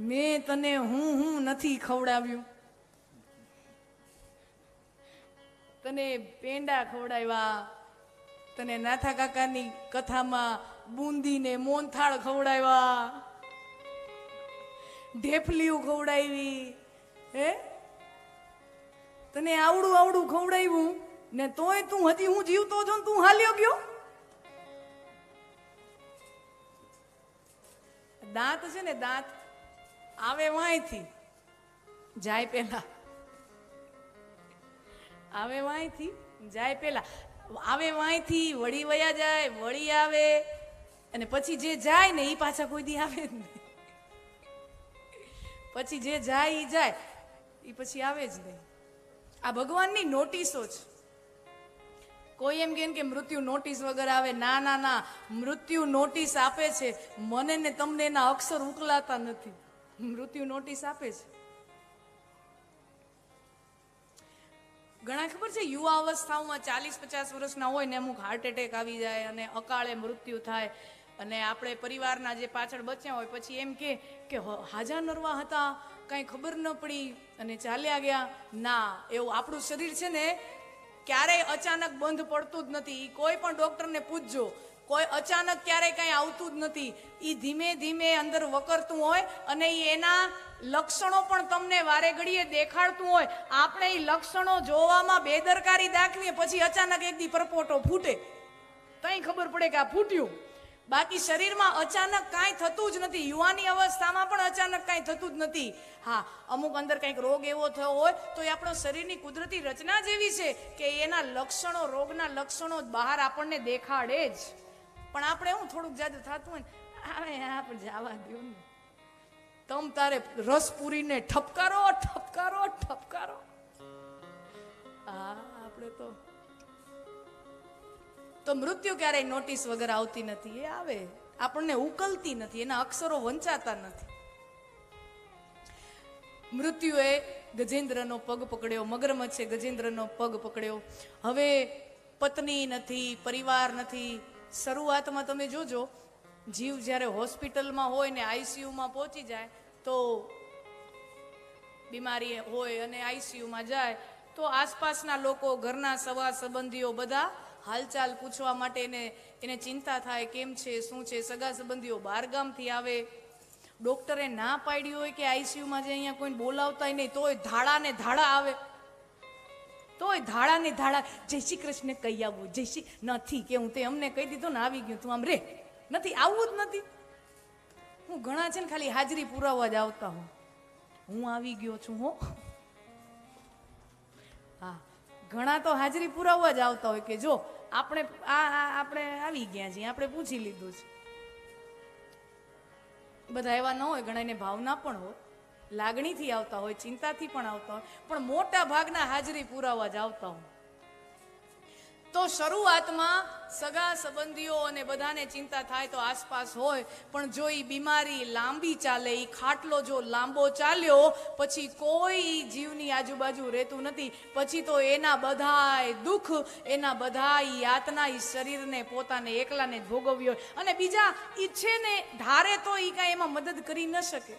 મેં તને હું નથી ખવડાવ્યું, તને પેંડા ખવડાવ્યા, તને નાથા કાકાની કથામાં બુંદીને મોનથાળ ખવડાવ્યા, ઢેફલીઓ ખવડાવી, હે, તને આવડું ખવડાવ્યું ને તોય તું હજી હું જીવતો છો ને તું હાલ્યો ગયો. દાંત છે ને, દાંત આવે વાંયથી જાય પેલા, આવે વાંયથી જાય પેલા, આવે વાંયથી વળી વયા જાય, વળી આવે, અને પછી જે જાય ને એ પાછા કોઈ દી આવે જ નહીં. પછી જે જાય એ જાય, એ પછી આવે જ નહીં. આ ભગવાનની નોટિસો છે. કોઈ એમ કે મૃત્યુ નોટિસ વગર આવે. ના ના ના, મૃત્યુ નોટિસ આપે છે. મને ને તમને એના અક્ષર ઉકલાતા નથી. મૃત્યુ નોટિસ આપે છે. ઘણા ખબર છે યુવા અવસ્થાઓમાં 40-50 વર્ષના હોય ને અમુક હાર્ટ એટેક આવી જાય અને અકાળે મૃત્યુ થાય, અને આપણે પરિવારના જે પાછળ બચ્યા હોય પછી એમ કે હાજા નરવા હતા, કાંઈ ખબર ન પડી અને ચાલ્યા ગયા. ના, એવું આપણું શરીર છે ને ક્યારેય અચાનક બંધ પડતું જ નથી. કોઈ પણ ડોક્ટરને પૂછજો, કોઈ અચાનક ક્યારેય કાંઈ આવતું જ નથી. એ ધીમે ધીમે અંદર વકરતું હોય અને એના લક્ષણો પણ તમને વારે ઘડીએ દેખાડતું હોય. આપણે એ લક્ષણો જોવામાં બેદરકારી દાખવીએ, પછી અચાનક એક દી પરપોટો ફૂટે, તઈ ખબર પડે કે આ ફૂટ્યું. બાકી શરીરમાં અચાનક કાંઈ થતું જ નથી. યુવાની અવસ્થામાં પણ અચાનક કાંઈ થતું જ નથી. હા, અમુક અંદર કંઈક રોગ એવો થયો હોય તો એ આપણો શરીરની કુદરતી રચના જેવી છે કે એના લક્ષણો, રોગના લક્ષણો બહાર આપણને દેખાડે જ. પણ આપણે હું થોડુંક જાદુ થતું હોય ને, આપણે જવા દો ને, તમ તારે રસ પૂરીને ઠપકારો. હા, આપણે તો મૃત્યુ ક્યારેય નોટિસ વગર આવતી નથી. એ આવે, આપણને ઉકલતી નથી, એના અક્ષરો વંચાતા નથી. મૃત્યુએ ગજેન્દ્રનો પગ પકડ્યો, મગરમચ્છે ગજેન્દ્રનો પગ પકડ્યો. હવે પત્ની નથી, પરિવાર નથી. શરૂઆતમાં તમે જોજો, જીવ જ્યારે હોસ્પિટલમાં હોય ને આઈસીયુમાં પહોંચી જાય, તો બીમારી હોય અને આઈસીયુમાં જાય તો આસપાસના લોકો, ઘરના સવા સંબંધીઓ બધા હાલચાલ પૂછવા માટે એને ચિંતા થાય, કેમ છે, શું છે. સગા સંબંધીઓ બહારગામથી આવે. ડોક્ટરે ના પાડી હોય કે આઈસીયુમાં જે અહીંયા કોઈને બોલાવતા નહીં, તોય ધાડા ને ધાડા આવે, તોય ધાડા ને ધાડા, જય શ્રી કૃષ્ણ કહી આવવું, જય શ્રી નથી કે હું તે અમને કહી દીધું ને આવી ગયું, તું આમ રે, નથી આવવું જ નથી. હું ઘણા છે ને ખાલી હાજરી પુરાવા જ આવતા હું આવી ગયો છું. હો, હા, ઘણા તો હાજરી પુરાવવા જ આવતા હોય કે જો આપણે આવી ગયા છીએ, આપણે પૂછી લીધું છે. બધા એવા ન હોય, ઘણા એને ભાવના પણ હોય, લાગણીથી આવતા હોય, ચિંતાથી પણ આવતા હોય, પણ મોટા ભાગના હાજરી પુરાવવા જ આવતા હોય. તો શરૂઆતમાં સગા સંબંધીઓ અને બધાને ચિંતા થાય તો આસપાસ હોય, પણ જો એ બીમારી લાંબી ચાલે, એ ખાટલો જો લાંબો ચાલ્યો, પછી કોઈ જીવની આજુબાજુ રહેતું નથી. પછી તો એના બધાય દુઃખ, એના બધાય યાતના એ શરીરને પોતાને એકલાને જ ભોગવ્યો હોય, અને બીજા ઈચ્છે ને ધારે તો એ કાંઈ એમાં મદદ કરી ન શકે.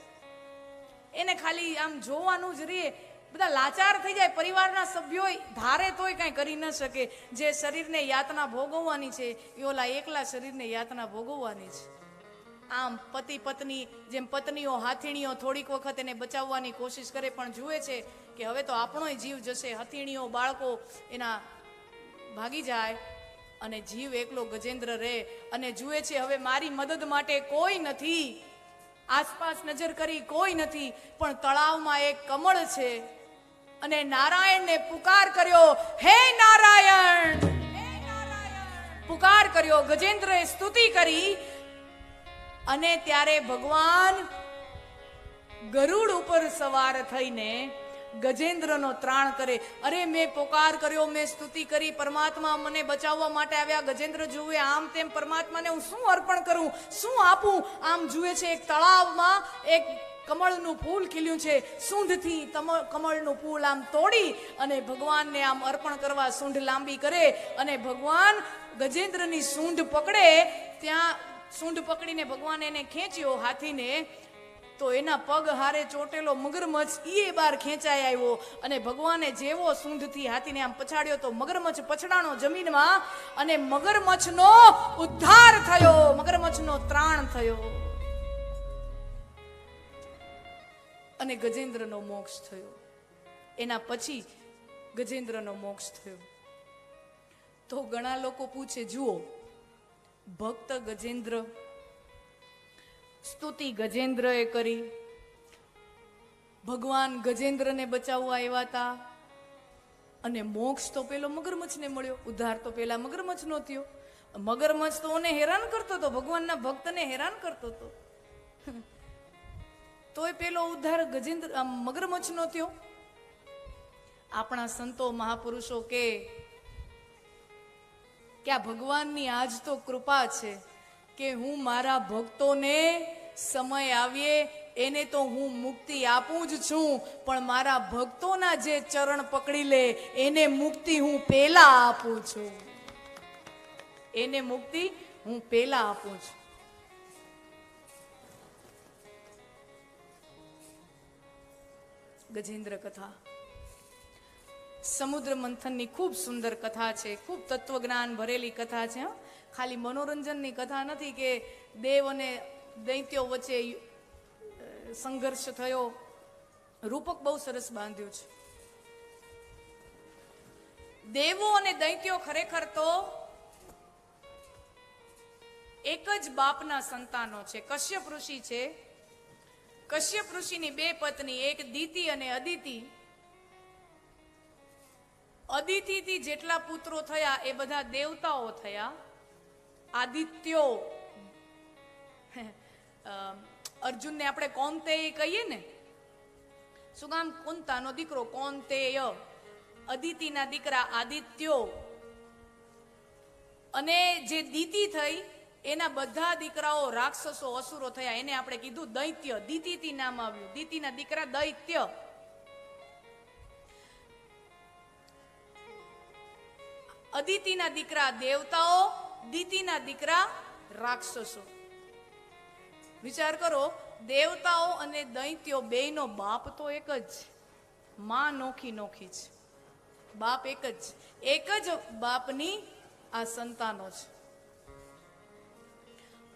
એને ખાલી આમ જોવાનું જ રહે. બધા લાચાર થઈ જાય. પરિવારના સભ્યો ધારે તોય કાંઈ કરી ન શકે. જે શરીરને યાતના ભોગવવાની છે એ ઓલા એકલા શરીરને યાતના ભોગવવાની છે. આમ પતિ પત્ની, જેમ પત્નીઓ હાથીણીઓ થોડીક વખત એને બચાવવાની કોશિશ કરે, પણ જુએ છે કે હવે તો આપણોય જીવ જશે. હથીણીઓ, બાળકો એના ભાગી જાય અને જીવ એકલો ગજેન્દ્ર રહે અને જુએ છે હવે મારી મદદ માટે કોઈ નથી. આસપાસ નજર કરી, કોઈ નથી, પણ તળાવમાં એક કમળ છે અને નારાયણને પુકાર કર્યો, હે નારાયણ, પુકાર કર્યો. ગજેન્દ્રએ સ્તુતિ કરી અને ત્યારે ભગવાન ગરુડ ઉપર સવાર થઈને ગજેન્દ્રનો ત્રાણ કરે. અરે મેં પોકાર કર્યો, મેં સ્તુતિ કરી, પરમાત્મા મને બચાવવા માટે આવ્યા. ગજેન્દ્ર જુએ આમ તેમ, પરમાત્માને હું શું અર્પણ કરું, શું આપું? આમ જુએ છે એક તળાવમાં એક કમળનું ફૂલ ખીલ્યું છે. સૂંઢથી કમળનું ફૂલ આમ તોડી અને ભગવાનને આમ અર્પણ કરવા સૂંઢ લાંબી કરે અને ભગવાન ગજેન્દ્રની સૂંઢ પકડે. ત્યાં સૂંઢ પકડીને ભગવાન એને ખેંચ્યો હાથીને, તો એના પગ હારે ચોટેલો મગરમચ્છ એ બાર ખેંચાઈ આવ્યો અને ભગવાને જેવો સૂંઢથી હાથીને આમ પછાડ્યો તો મગરમચ્છ પછડાણો જમીનમાં અને મગરમચ્છનો ઉદ્ધાર થયો, મગરમચ્છનો ત્રાણ થયો અને ગજેન્દ્રનો મોક્ષ થયો. એના પછી ગજેન્દ્રનો મોક્ષ થયો. તો ઘણા લોકો પૂછે, જુઓ ભક્ત ગજેન્દ્ર, સ્તુતિ ગજેન્દ્રએ કરી, ભગવાન ગજેન્દ્રને બચાવવા આવ્યા હતા અને મોક્ષ તો પેલો મગરમચ્છને મળ્યો, ઉદ્ધાર તો પેલા મગરમચ્છનો થયો. મગરમચ્છ તો ઓને હેરાન કરતો હતો, ભગવાનના ભક્તને હેરાન કરતો હતો, તોય પેલો ઉદ્ધાર મગરમચ્છનો થયો. આપણા સંતો મહાપુરુષો કે આ ભગવાનની આજ તો કૃપા છે કે હું મારા ભક્તોને સમય આવીએ એને તો હું મુક્તિ આપું જ છું, પણ મારા ભક્તોના જે ચરણ પકડી લે એને મુક્તિ હું પેલા આપું છું, એને મુક્તિ હું પેલા આપું છું. ગજેન્દ્ર કથા સમુદ્ર મંથનની ખૂબ સુંદર કથા છે, ખૂબ તત્વજ્ઞાન ભરેલી કથા છે. ખાલી મનોરંજનની કથા નથી કે દેવ અને દૈત્યો વચ્ચે સંઘર્ષ થયો. રૂપક બહુ સરસ બાંધ્યું છે. દેવો અને દૈત્યો ખરેખર તો એક જ બાપના સંતાનો છે. કશ્યપ ઋષિ છે. કશ્યપ ઋષિની બે પત્ની, એક દિતિ અને અદિતિ. અદિતિથી જેટલા પુત્રો થયા એ બધા દેવતાઓ થયા. આદિત્યો, અર્જુનને આપણે કૌંતેય કહીએ ને, શું કામ? કુંતાનો દીકરો કૌંતેય, અદિતિના દીકરા આદિત્યો. અને જે દિતિ થઈ એના બધા દીકરાઓ રાક્ષસો અસુરો થયા, એને આપણે કીધું દૈત્ય. દિતિથી નામ આવ્યું, દિતિના દીકરા દૈત્ય. અદિતિના દીકરા દેવતાઓ, દિતિના દીકરા રાક્ષસો. વિચાર કરો, દેવતાઓ અને દૈત્યો બેયનો બાપ તો એક જ, માં નોખી નોખી છે, બાપ એક જ બાપની આ સંતાનો છે.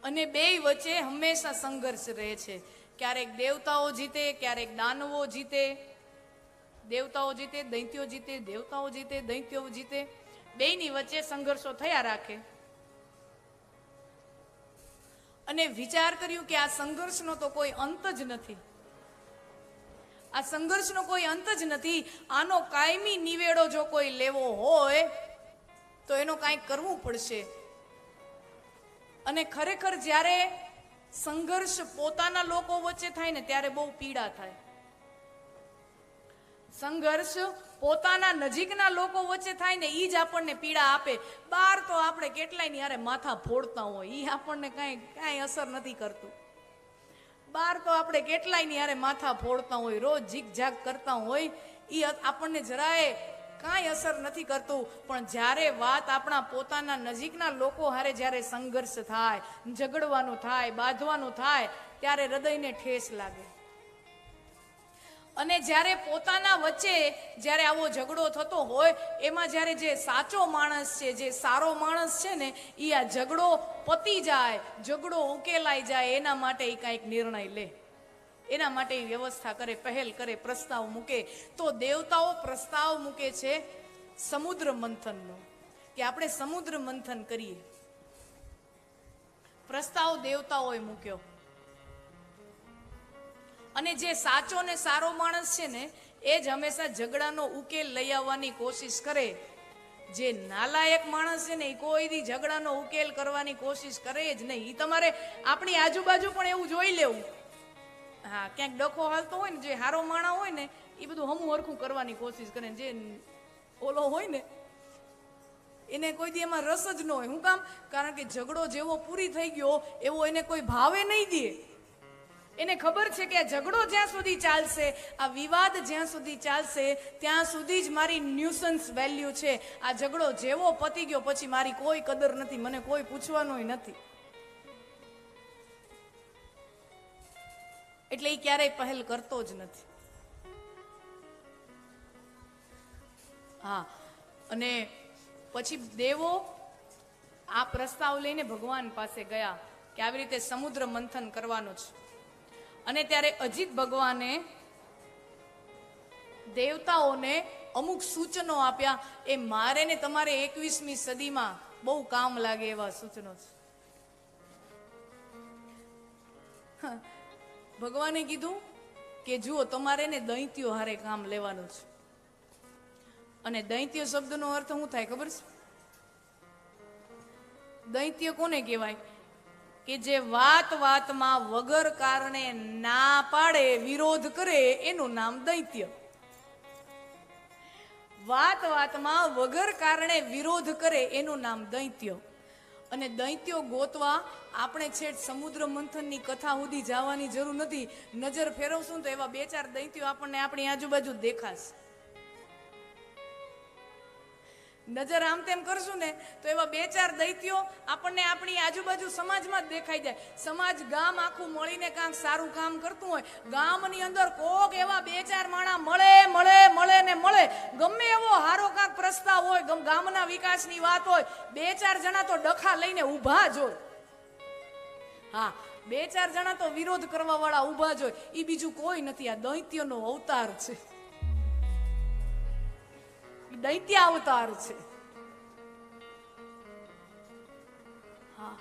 અને બેય વચ્ચે હંમેશા સંઘર્ષ રહે છે. ક્યારેક દેવતાઓ જીતે, ક્યારેક દાનવો જીતે. દેવતાઓ જીતે, દૈત્યો જીતે, દેવતાઓ જીતે, દૈત્યો જીતે. બેયની વચ્ચે સંઘર્ષો થયા રાખે. અને વિચાર કર્યું કે આ સંઘર્ષનો તો કોઈ અંત જ નથી. આ સંઘર્ષનો કોઈ અંત જ નથી. આનો કાયમી નિવેડો જો કોઈ લેવો હોય તો એનો કાંઈક કરવું પડશે. અને ખરેખર જ્યારે સંઘર્ષ પોતાના લોકો વચ્ચે થાય ને ત્યારે બહુ પીડા થાય. સંઘર્ષ પોતાના નજીકના લોકો વચ્ચે થાય ને ઈ જ આપણને પીડા આપે. બહાર તો આપણે કેટલાય ની હારે માથા ફોડતા હોય, ઈ આપણને કાંઈ અસર નથી કરતું. બહાર તો આપણે કેટલાય ની હારે માથા ફોડતા હોય, રોજ ઝીકઝાક કરતા હોય, ઈ આપણને જરાય કાંઈ અસર નથી કરતું. પણ જ્યારે વાત આપણા પોતાના નજીકના લોકો હારે જ્યારે સંઘર્ષ થાય, ઝઘડવાનું થાય, બાંધવાનું થાય, ત્યારે હૃદયને ઠેસ લાગે. અને જ્યારે પોતાના વચ્ચે જ્યારે આવો ઝઘડો થતો હોય એમાં જ્યારે જે સાચો માણસ છે, જે સારો માણસ છે ને, એ આ ઝઘડો પતી જાય, ઝઘડો ઉકેલાઈ જાય એના માટે એ કાંઈક નિર્ણય લે, એના માટે વ્યવસ્થા કરે, પહેલ કરે, પ્રસ્તાવ મૂકે. તો દેવતાઓ પ્રસ્તાવ મૂકે છે સમુદ્ર મંથનનો, કે આપણે સમુદ્ર મંથન કરીએ. પ્રસ્તાવ દેવતાઓએ મૂક્યો. અને જે સાચો ને સારો માણસ છે ને એ જ હંમેશા ઝઘડાનો ઉકેલ લઈ આવવાની કોશિશ કરે. જે નાલાયક માણસ છે ને એ કોઈ દી ઝઘડાનો ઉકેલ કરવાની કોશિશ કરે જ નહીં. એ તમારે આપણી આજુબાજુ પણ એવું જોઈ લેવું. હા, ક્યાંક ડખો હાલતો હોય ને, જે હારો માણા હોય ને એ બધું હમું હરખું કરવાની કોશિશ કરે. જે ઓલો હોય ને એને કોઈ દી એમાં રસ જ ન હોય. શું કામ? કારણ કે ઝઘડો જેવો પૂરી થઈ ગયો એવો એને કોઈ ભાવે નહીં દે. એને ખબર છે કે આ ઝઘડો જ્યાં સુધી ચાલશે, આ વિવાદ જ્યાં સુધી ચાલશે, ત્યાં સુધી જ મારી ન્યુસન્સ વેલ્યુ છે. આ ઝઘડો જેવો પતી ગયો પછી મારી કોઈ કદર નથી, મને કોઈ પૂછવાનું નથી. એટલે એ ક્યારેય પહેલ કરતો જ નથી. હા, અને પછી દેવો આ પ્રસ્તાવ લઈને ભગવાન પાસે ગયા કે આવી રીતે સમુદ્ર મંથન કરવાનું છે. અને ત્યારે અજીત ભગવાને દેવતાઓને અમુક સૂચનો આપ્યા. એ મારે ને તમારે 21મી સદીમાં બહુ કામ લાગે એવા સૂચનો છે. ભગવાને કીધું કે જુઓ, તમારે ને દૈત્યો હારે કામ લેવાનું છે. અને દૈત્ય શબ્દનો અર્થ શું થાય ખબર છે? દૈત્ય કોને કહેવાય? કે જે વાત વાતમાં વગર કારણે ના પાડે, વિરોધ કરે, એનું નામ દૈત્ય. વાત વાતમાં વગર કારણે વિરોધ કરે એનું નામ દૈત્ય. અને દૈત્યો ગોતવા આપણે છેટ સમુદ્ર મંથનની કથા સુધી જવાની જરૂર નથી. નજર ફેરવશું તો એવા 2-4 દૈત્યો આપણને આપણી આજુબાજુ દેખાશે. નજર આમ તેમ કરશું ને તો એવા 2-4 દૈત્યો આપણને આપણી આજુબાજુ સમાજમાં જ દેખાઈ જાય. સમાજ, ગામ આખું મળીને કાંઈક સારું કામ કરતું હોય, ગામની અંદર કોક એવા 2-4 માણા મળે. ગમે એવો હારો કાંક પ્રસ્તાવ હોય, ગામના વિકાસની વાત હોય, 2-4 જણા તો ડખા લઈને ઊભા જ હોય. હા, 2-4 જણા તો વિરોધ કરવા વાળા ઊભા જ હોય. એ બીજું કોઈ નથી, આ દૈત્યનો અવતાર છે. દૈત્ય અવતાર છે. હા,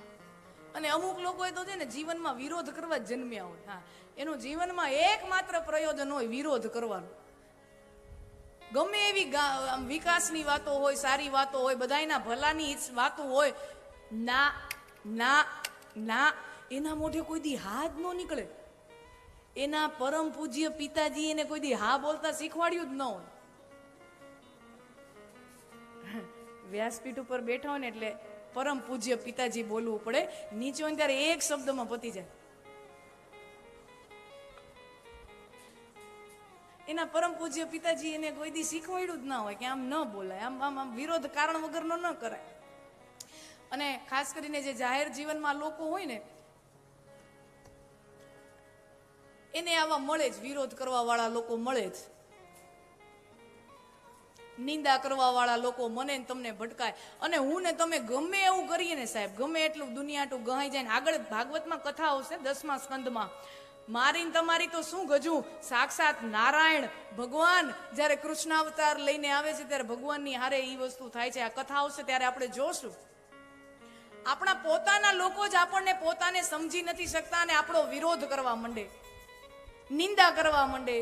અને અમુક લોકો તો છે ને જીવનમાં વિરોધ કરવા જન્મ્યા હોય. હા, એનું જીવનમાં એકમાત્ર પ્રયોજન હોય વિરોધ કરવાનું. ગમે એવી વિકાસની વાતો હોય, સારી વાતો હોય, બધાયના ભલાની વાતો હોય, ના ના ના, એના મોઢે કોઈ દી હા જ ન નીકળે. એના પરમ પૂજ્ય પિતાજી એને કોઈ દી હા બોલતા શીખવાડ્યું જ ન હોય. વ્યાસપીઠ ઉપર બેઠા હોય ને એટલે પરમ પૂજ્ય પિતાજી બોલવું પડે. નીચે હોય ત્યારે એક શબ્દમાં પતી જાય. એના પરમ પૂજ્ય પિતાજી એને કોઈ દી શીખવાડ્યું જ ના હોય કે આમ ન બોલાય, આમ વિરોધ કારણ વગરનો ન કરાય. અને ખાસ કરીને જે જાહેર જીવનમાં લોકો હોય ને એને આવા મળે જ, વિરોધ કરવા વાળા લોકો મળે જ. નિંદા કરવા વાળા લોકો મને તમને ભટકાય. અને હું ને તમે ગમે એવું કરીએ ને સાહેબ, ગમે એટલું દુનિયાટું ગહાઈ જાય ને, આગળ ભાગવતમાં કથા આવશે 10મા સ્કંદમાં, મારીને તમારી તો શું ગજું, સાક્ષાત નારાયણ ભગવાન જ્યારે કૃષ્ણ અવતાર લઈને આવે છે ત્યારે ભગવાનની હારે એ વસ્તુ થાય છે. આ કથા આવશે ત્યારે આપણે જોશું. આપણા પોતાના લોકો જ આપણને પોતાને સમજી નથી શકતા અને આપણો વિરોધ કરવા માંડે, નિંદા કરવા માંડે.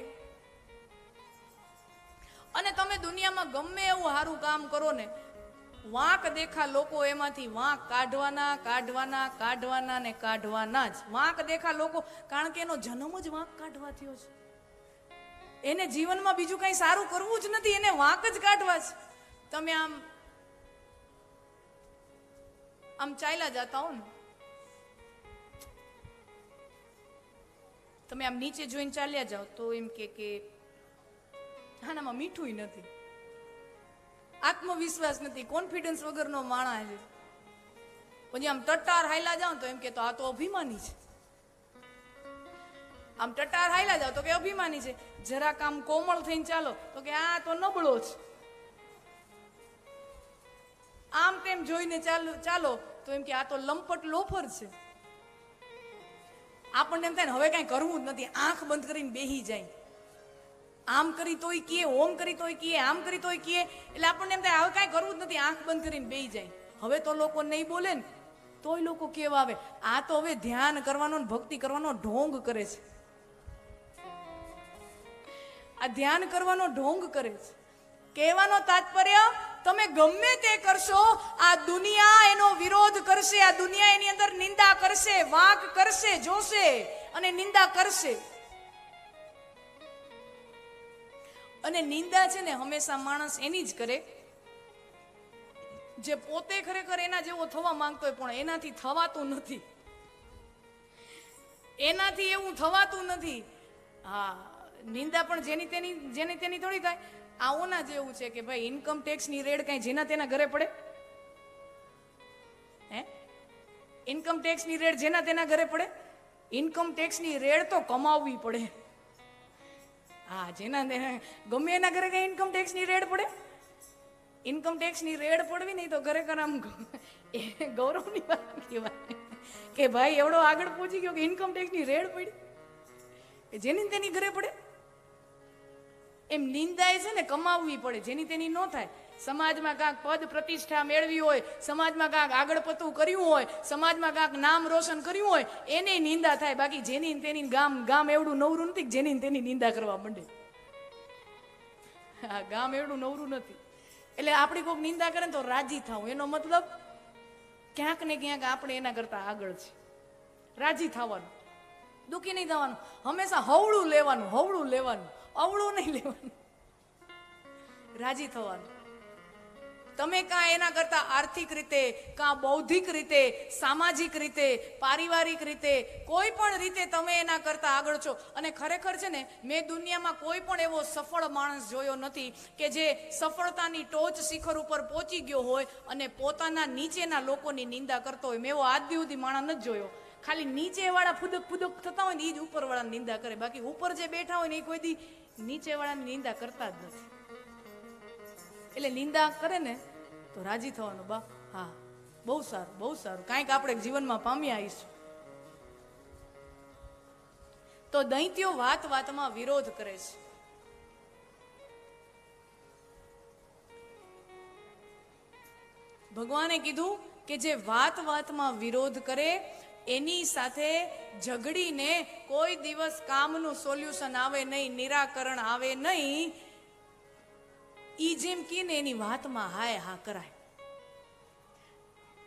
અને તમે દુનિયામાં ગમે એવું સારું કામ કરો ને, વાંક દેખા લોકો એમાંથી વાંક કાઢવાના ને કાઢવાના જ. વાંક દેખા લોકો, કારણ કે એનો જન્મ જ વાંક કાઢવા થયો છે. એને જીવનમાં બીજું કઈ સારું કરવું જ નથી, એને વાંક જ કાઢવા છે. તમે આમ ચાલ્યા જતા હો ને, તમે આમ નીચે જોઈને ચાલ્યા જાઓ તો એમ કે આનામાં મીઠું નથી, આત્મવિશ્વાસ નથી, કોન્ફિડન્સ વગરનો માણસ છે. પછી આમ ટટ્ટાર હાયલા જાઓ તો એમ કે તો આ તો અભિમાની છે. આમ ટટ્ટાર હાયલા જાઓ તો કે અભિમાની છે. જરાક આમ કોમળ થઈને ચાલો તો કે આ તો નબળો છે. આમ તેમ જોઈને ચાલો તો એમ કે આ તો લંપટ લોફર છે. આપણને એમ થાય ને હવે કઈ કરવું જ નથી, આંખ બંધ કરીને બેહી જાય. આમ કરી તોય કીએ, ઓમ કરી તોય કીએ, આમ કરી તોય કીએ. એટલે આપણને એમ થાય હવે કાંઈ કરવું જ નથી, આંખ બંધ કરીને બેહી જાય. હવે તો લોકો નહીં બોલે ને તોય લોકો કેવા આવે, આ તો હવે ધ્યાન કરવાનો ને ભક્તિ કરવાનો ઢોંગ કરે છે. આ ધ્યાન કરવાનો ઢોંગ કરે છે. કહેવાનો તાત્પર્ય તમે ગમે તે કરશો, આ દુનિયા એનો વિરોધ કરશે, આ દુનિયા એની અંદર નિંદા કરશે, વાંક કરશે, જોશે અને નિંદા કરશે. અને નિંદા છે ને હંમેશા માણસ એની જ કરે જે પોતે ખરેખર એના જેવો થવા માંગતો હોય પણ એનાથી થવાતું નથી, એનાથી એવું થવાતું નથી. હા, નિંદા પણ જેની તેની થોડી થાય. આઓના જેવું છે કે ભાઈ ઇન્કમ ટેક્સ ની રેડ કઈ જેના તેના ઘરે પડે? હે, ઇન્કમ ટેક્સ ની રેડ જેના તેના ઘરે પડે? ઇન્કમ ટેક્સ ની રેડ તો કમાવવી પડે. હા, જેના ગમે એના ઘરે કઈ ઇન્કમ ટેક્સ ની રેડ પડે? ઇન્કમ ટેક્સ ની રેડ પડવી નહીં તો ખરેખર આમ ગૌરવની વાત કહેવાય કે ભાઈ એવડો આગળ પહોંચી ગયો કે ઇન્કમ ટેક્સ ની રેડ પડી જેની તેની ઘરે પડે. એમ નિંદાય છે ને કમાવવી પડે, જેની તેની ન થાય. સમાજમાં કાંક પદ પ્રતિષ્ઠા મેળવી હોય, સમાજમાં કાંક આગળ પતું કર્યું હોય, સમાજમાં કાંક નામ રોશન કર્યું હોય, એને નિંદા થાય. બાકી જેની તેની ગામ એવડું નવરું નથી જેની તેની નિંદા કરવા માંડે. હા, ગામ એવડું નવરું નથી. એટલે આપણી કોઈક નિંદા કરે ને તો રાજી થાવું, એનો મતલબ ક્યાંક ને ક્યાંક આપણે એના કરતા આગળ છે. રાજી થવાનું, દુઃખી નહીં થવાનું, હંમેશા હવળું લેવાનું, હવળું લેવાનું, અવળું નહીં લેવાનું, રાજી થવાનું. તમે કાં એના કરતા આર્થિક રીતે, કાં બૌદ્ધિક રીતે, સામાજિક રીતે, પારિવારિક રીતે, કોઈ પણ રીતે તમે એના કરતા આગળ છો. અને ખરેખર છે ને, મેં દુનિયામાં કોઈ પણ એવો સફળ માણસ જોયો નથી કે જે સફળતાની ટોચ શિખર ઉપર પહોંચી ગયો હોય અને પોતાના નીચેના લોકોની નિંદા કરતો હોય. મેં એવો આજ સુધી માણસ નથી જોયો. ખાલી નીચે વાળા ફુદક ફુદક થતા હોય ને એ જ ઉપર વાળાની નિંદા કરે. બાકી ઉપર જે બેઠા હોય ને એ કોઈ દી નીચે વાળાની નિંદા કરતા જ નથી. એટલે નિંદા કરે ને તો રાજી થવાનું. બા હા, બહુ સારું, બહુ સારું, કાંઈક આપણે જીવનમાં પામી આવીશું. તો દૈત્યો વાત વાતમાં વિરોધ કરે છે. ભગવાને કીધું કે જે વાત વાતમાં વિરોધ કરે એની સાથે ઝઘડીને કોઈ દિવસ કામનું સોલ્યુશન આવે નહીં, નિરાકરણ આવે નહીં. ઈ જેમ કે ને એની વાતમાં હાય હા કરાય.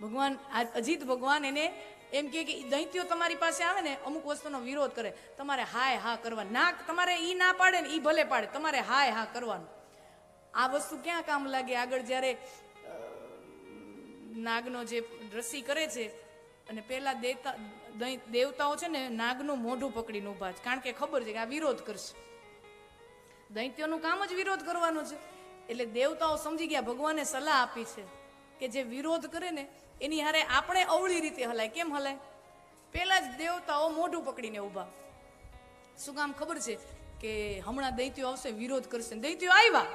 ભગવાન અજીત ભગવાન એને એમ કે દૈત્યો તમારી પાસે આવે ને અમુક વસ્તુનો વિરોધ કરે, તમારે હાય હા કરવાનું. ના, તમારે ઈ ના પાડે ને ઈ ભલે પાડે, તમારે હાય હા કરવાનું. આ વસ્તુ ક્યાં કામ લાગે? આગળ જ્યારે નાગનો જે રસી કરે છે અને પેલા દેવતાઓ છે ને નાગનું મોઢું પકડીને ઉભા છે, કારણ કે ખબર છે કે આ વિરોધ કરશે. દૈત્યોનું કામ જ વિરોધ કરવાનું છે. એટલે દેવતાઓ સમજી ગયા, ભગવાને સલાહ આપી છે કે જે વિરોધ કરે ને એની હારે આપણે અવળી રીતે હલાય. કેમ હલાય? પેલા જ દેવતાઓ મોઢું પકડીને ઉભા. શું કામ? ખબર છે કે હમણાં દૈત્યો આવશે, વિરોધ કરશે. દૈત્યો આવ્યા,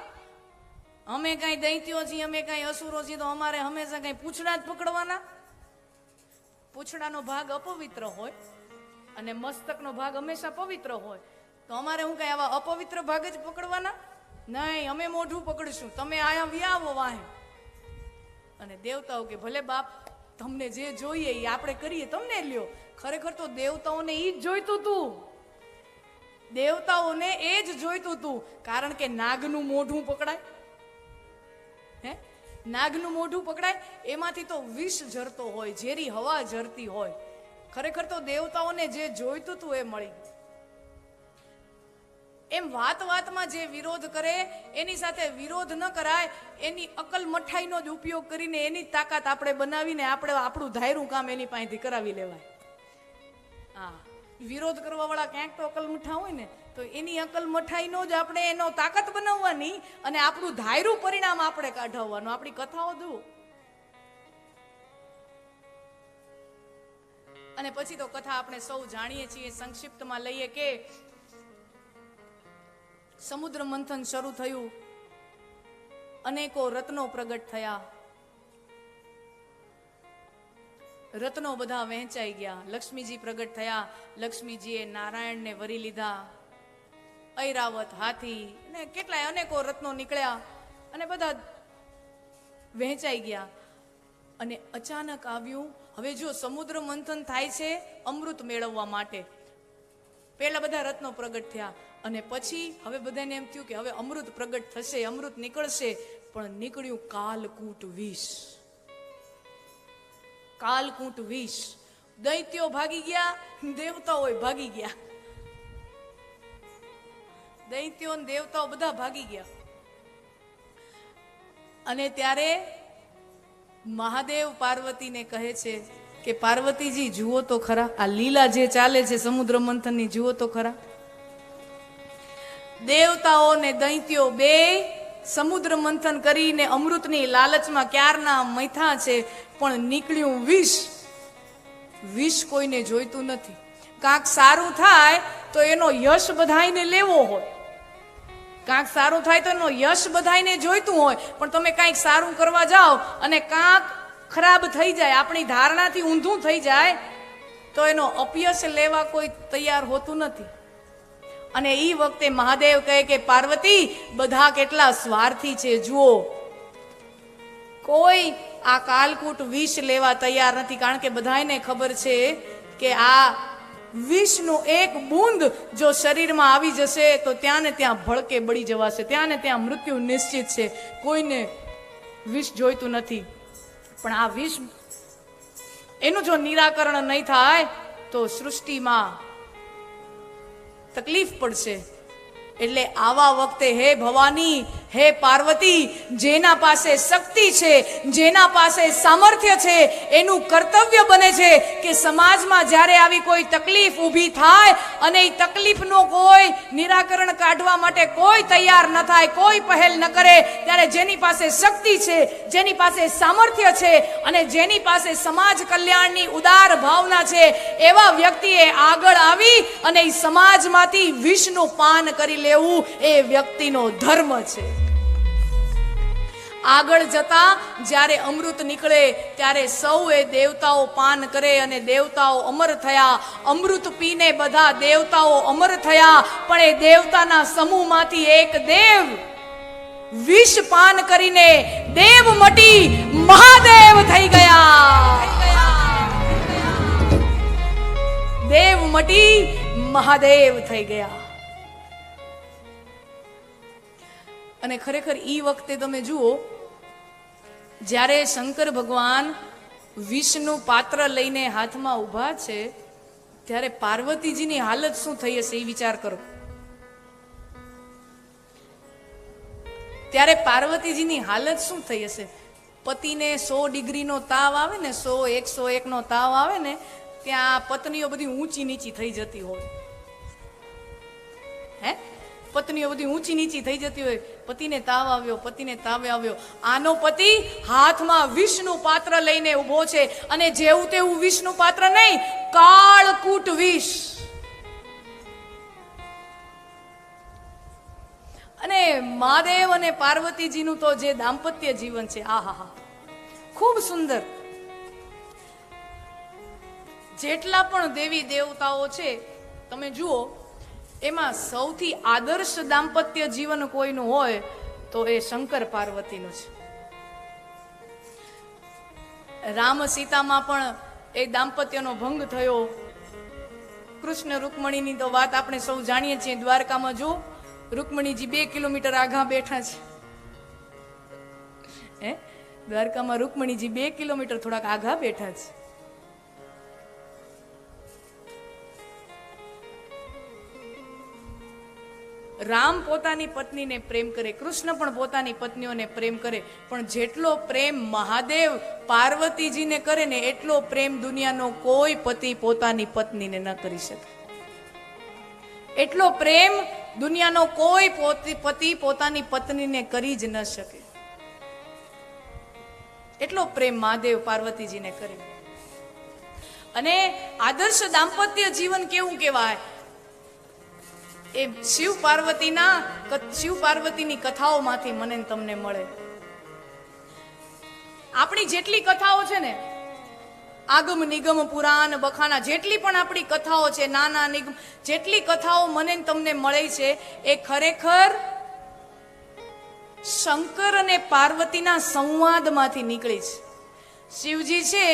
અમે કઈ દૈત્યો છીએ, અમે કઈ અસુરો છીએ, તો અમારે હંમેશા કઈ પૂંછડા જ પકડવાના? પૂંછડાનો ભાગ અપવિત્ર હોય અને મસ્તકનો ભાગ હંમેશા પવિત્ર હોય, તો અમારે હું કઈ આવા અપવિત્ર ભાગ જ પકડવાના? નહીં, અમે મોઢું પકડશું, તમે આયા વ્યાવો વાહે. અને દેવતાઓ કે ભલે બાપ, તમને જે જોઈએ એ આપણે કરીએ, તમને લ્યો. ખરેખર તો દેવતાઓને એ જ જોઈતું હતું. દેવતાઓને એ જ જોઈતું હતું, કારણ કે નાગનું મોઢું પકડાય. હે, નાગનું મોઢું પકડાય, એમાંથી તો વિષ ઝરતો હોય, ઝેરી હવા ઝરતી હોય. ખરેખર તો દેવતાઓને જે જોઈતું હતું એ મળી. એમ વાત વાતમાં જે વિરોધ કરે એની સાથે વિરોધ ન કરાય, એની અકલ મઠાઈનો જ ઉપયોગ કરીને એની તાકાત આપણે બનાવીને આપણે આપણું ધાયરું કામ એની પાસેથી કરાવી લેવાય. હા, વિરોધ કરવા વાળા ક્યાંક તો અકલ મઠા હોય ને, તો એની અકલ મઠાઈનો જ આપણે એનો તાકાત બનાવવાની અને આપણું ધાયરું પરિણામ આપણે કાઢવવાનું. આપણી કથાઓ જુઓ. અને પછી તો કથા આપણે સૌ જાણીએ છીએ. સંક્ષિપ્તમાં લઈએ કે સમુદ્ર મંથન શરૂ થયું, અનેકો રત્નો પ્રગટ થયા, રત્નો બધા વહેંચાઈ ગયા. લક્ષ્મીજી પ્રગટ થયા, લક્ષ્મીજીએ નારાયણને વરી લીધા, ઐરાવત, હાથી ને કેટલાય અનેકો રત્નો નીકળ્યા અને બધા વહેંચાઈ ગયા. અને અચાનક આવ્યું, હવે જો સમુદ્ર મંથન થાય છે અમૃત મેળવવા માટે. પેલા બધા રત્નો પ્રગટ થયા અને પછી હવે બધાને એમ થયું કે હવે અમૃત પ્રગટ થશે, અમૃત નીકળશે, પણ નીકળ્યું કાલકૂટ વિષ. કાલકૂટ વિષ. દૈત્યો ભાગી ગયા, દેવતાઓ ભાગી ગયા. દૈત્યો ને દેવતાઓ બધા ભાગી ગયા. અને ત્યારે મહાદેવ પાર્વતીને કહે છે કે પાર્વતીજી જુઓ તો ખરા, આ લીલા જે ચાલે છે સમુદ્ર મંથનની જુઓ તો ખરા. દેવતાઓ ને દૈત્યો બે સમુદ્ર મંથન કરીને અમૃતની લાલચમાં ક્યારના મૈથા છે, પણ નીકળ્યું વિષ. વિષ કોઈને જોઈતું નથી. કાંક સારું થાય તો એનો યશ બધાઈને લેવો હોય, કાંક સારું થાય તો એનો યશ બધાઈને જોઈતું હોય, પણ તમે કાંઈક સારું કરવા જાઓ અને કાંક ખરાબ થઈ જાય, આપણી ધારણાથી ઊંધું થઈ જાય, તો એનો અપયશ લેવા કોઈ તૈયાર હોતું નથી. અને એ વખતે મહાદેવ કહે કે પાર્વતી, બધા કેટલા સ્વાર્થી છે જુઓ. કોઈ આ કાલકૂટ વિષ લેવા તૈયાર નથી, કારણ કે બધાને ખબર છે કે આ વિષનું એક બૂંદ જો શરીરમાં આવી જશે તો ત્યાં ને ત્યાં ભડકે બળી જવાશે, ત્યાં ને ત્યાં મૃત્યુ નિશ્ચિત છે. કોઈને વિષ જોઈતું નથી. પણ આ વિષ એનું જો નિરાકરણ નહીં થાય તો સૃષ્ટિમાં તકલીફ પડશે. એટલે આવા વખતે હે ભવાની, હે પાર્વતી, જેના પાસે શક્તિ છે, જેના પાસે સામર્થ્ય છે, એનું કર્તવ્ય બને છે કે સમાજમાં જ્યારે આવી કોઈ તકલીફ ઊભી થાય અને એ તકલીફનું કોઈ નિરાકરણ કાઢવા માટે કોઈ તૈયાર ન થાય, કોઈ પહેલ ન કરે, ત્યારે જેની પાસે શક્તિ છે, જેની પાસે સામર્થ્ય છે અને જેની પાસે સમાજ કલ્યાણની ઉદાર ભાવના છે, એવા વ્યક્તિએ આગળ આવી અને એ સમાજમાંથી વિષનું પાન કરી લેવું એ વ્યક્તિનો ધર્મ છે. આગળ જતા જ્યારે અમૃત નીકળે ત્યારે સૌએ દેવતાઓ પાન કરે અને દેવતાઓ અમર થયા. અમૃત પીને બધા દેવતાઓ અમર થયા, પણ એ દેવતાના સમૂહમાંથી એક દેવ વિષ પાન કરીને દેવ મટી મહાદેવ થઈ ગયા. દેવ મટી મહાદેવ થઈ ગયા. અને ખરેખર ઈ વખતે તમે જુઓ, જ્યારે શંકર ભગવાન વિષનું પાત્ર લઈને હાથમાં ઊભા છે, ત્યારે પાર્વતીજીની હાલત શું થઈ હશે એ વિચાર કરો. ત્યારે પાર્વતીજીની હાલત શું થઈ હશે? પતિને 100 ડિગ્રીનો તાવ આવે ને, 101 નો તાવ આવે ને, ત્યાં પત્નીઓ બધી ઊંચી નીચી થઈ જતી હોય. હે, પત્નીઓ બધી ઊંચી નીચી થઈ જતી હોય. પતિને તાવ આવ્યો, પતિને તાવ આવ્યો. આનો પતિ હાથમાં વિષનું પાત્ર લઈને ઊભો છે, અને જેવું તેવું વિષનું પાત્ર નહીં, કાળકૂટ વિષ. અને મહાદેવ અને પાર્વતીજીનું તો જે દાંપત્ય જીવન છે, આહા, ખૂબ સુંદર. જેટલા પણ દેવી દેવતાઓ છે તમે જુઓ, એમાં સૌથી આદર્શ દાંપત્ય જીવન કોઈનું હોય તો એ શંકર પાર્વતીનું છે. રામ સીતામાં પણ એ દાંપત્યનો ભંગ થયો. કૃષ્ણ રૂકમણીની તો વાત આપણે સૌ જાણીએ છીએ. દ્વારકામાં જો રૂકમણીજી 2 કિલોમીટર આઘા બેઠા છે. દ્વારકામાં રૂકમણીજી 2 કિલોમીટર થોડાક આઘા બેઠા છે. રામ પોતાની પત્નીને પ્રેમ કરે, કૃષ્ણ પણ પોતાની પત્નીઓને પ્રેમ કરે, પણ જેટલો પ્રેમ મહાદેવ પાર્વતીજીને કરે ને, એટલો પ્રેમ દુનિયાનો કોઈ પતિ પોતાની પત્નીને ન કરી શકે. એટલો પ્રેમ દુનિયાનો કોઈ પતિ પોતાની પત્નીને કરી જ ન શકે. એટલો પ્રેમ મહાદેવ પાર્વતીજીને કરે. અને આદર્શ દાંપત્ય જીવન કેવું કહેવાય? એ શિવ પાર્વતીની કથાઓમાંથી મને તમને મળે. આપણી જેટલી કથાઓ છે ને, આગમ નિગમ પુરાણ બખાના, જેટલી પણ આપણી કથાઓ છે, નાના નિગમ, જેટલી કથાઓ મને તમને મળે છે, એ ખરેખર શંકર અને પાર્વતીના સંવાદમાંથી નીકળી છે. શિવજી છે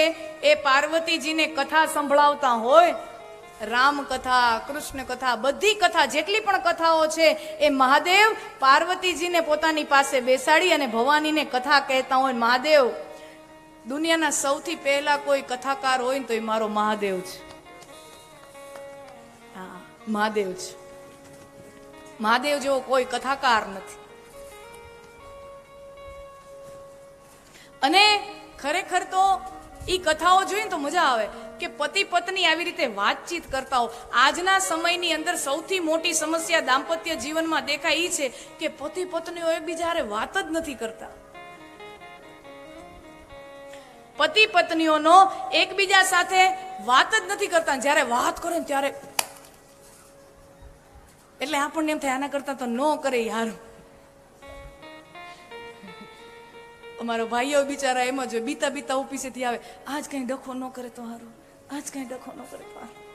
એ પાર્વતીજીને કથા સંભળાવતા હોય રામ કથા, કૃષ્ણ કથા, બધી કથા જેટલી પણ કથાઓ છે એ મહાદેવ પાર્વતીજીને પોતાની પાસે બેસાડી અને ભવાનીને કથા કહેતા હોય. મહાદેવ દુનિયાના સૌથી પહેલા કોઈ કથાકાર હોય ને તો એ મારો મહાદેવ છે. હા, મહાદેવ છે. મહાદેવ જેવો કોઈ કથાકાર નથી. અને ખરેખર તો ઈ કથાઓ જોઈએ ને તો મજા આવે કે પતિ પત્ની આવી રીતે વાતચીત કરતા હો. આજના સમયની અંદર સૌથી મોટી સમસ્યા દાંપત્ય જીવનમાં દેખાય ઈ છે કે પતિ પત્નીઓ એકબીજા હારે વાત જ નથી કરતા. પતિ પત્નીઓનો એકબીજા સાથે વાત જ નથી કરતા. જ્યારે વાત કરે ને ત્યારે એટલે આપણને એમ થાય આના કરતા તો ન કરે યાર. અમારો ભાઈઓ બિચારા એમ જ હોય, બીતા બીતા ઓફિસેથી આવે, આજ કઈ ડખો ન કરે તો હારું, આજ કઈ ડખો ન કરે તો હારું.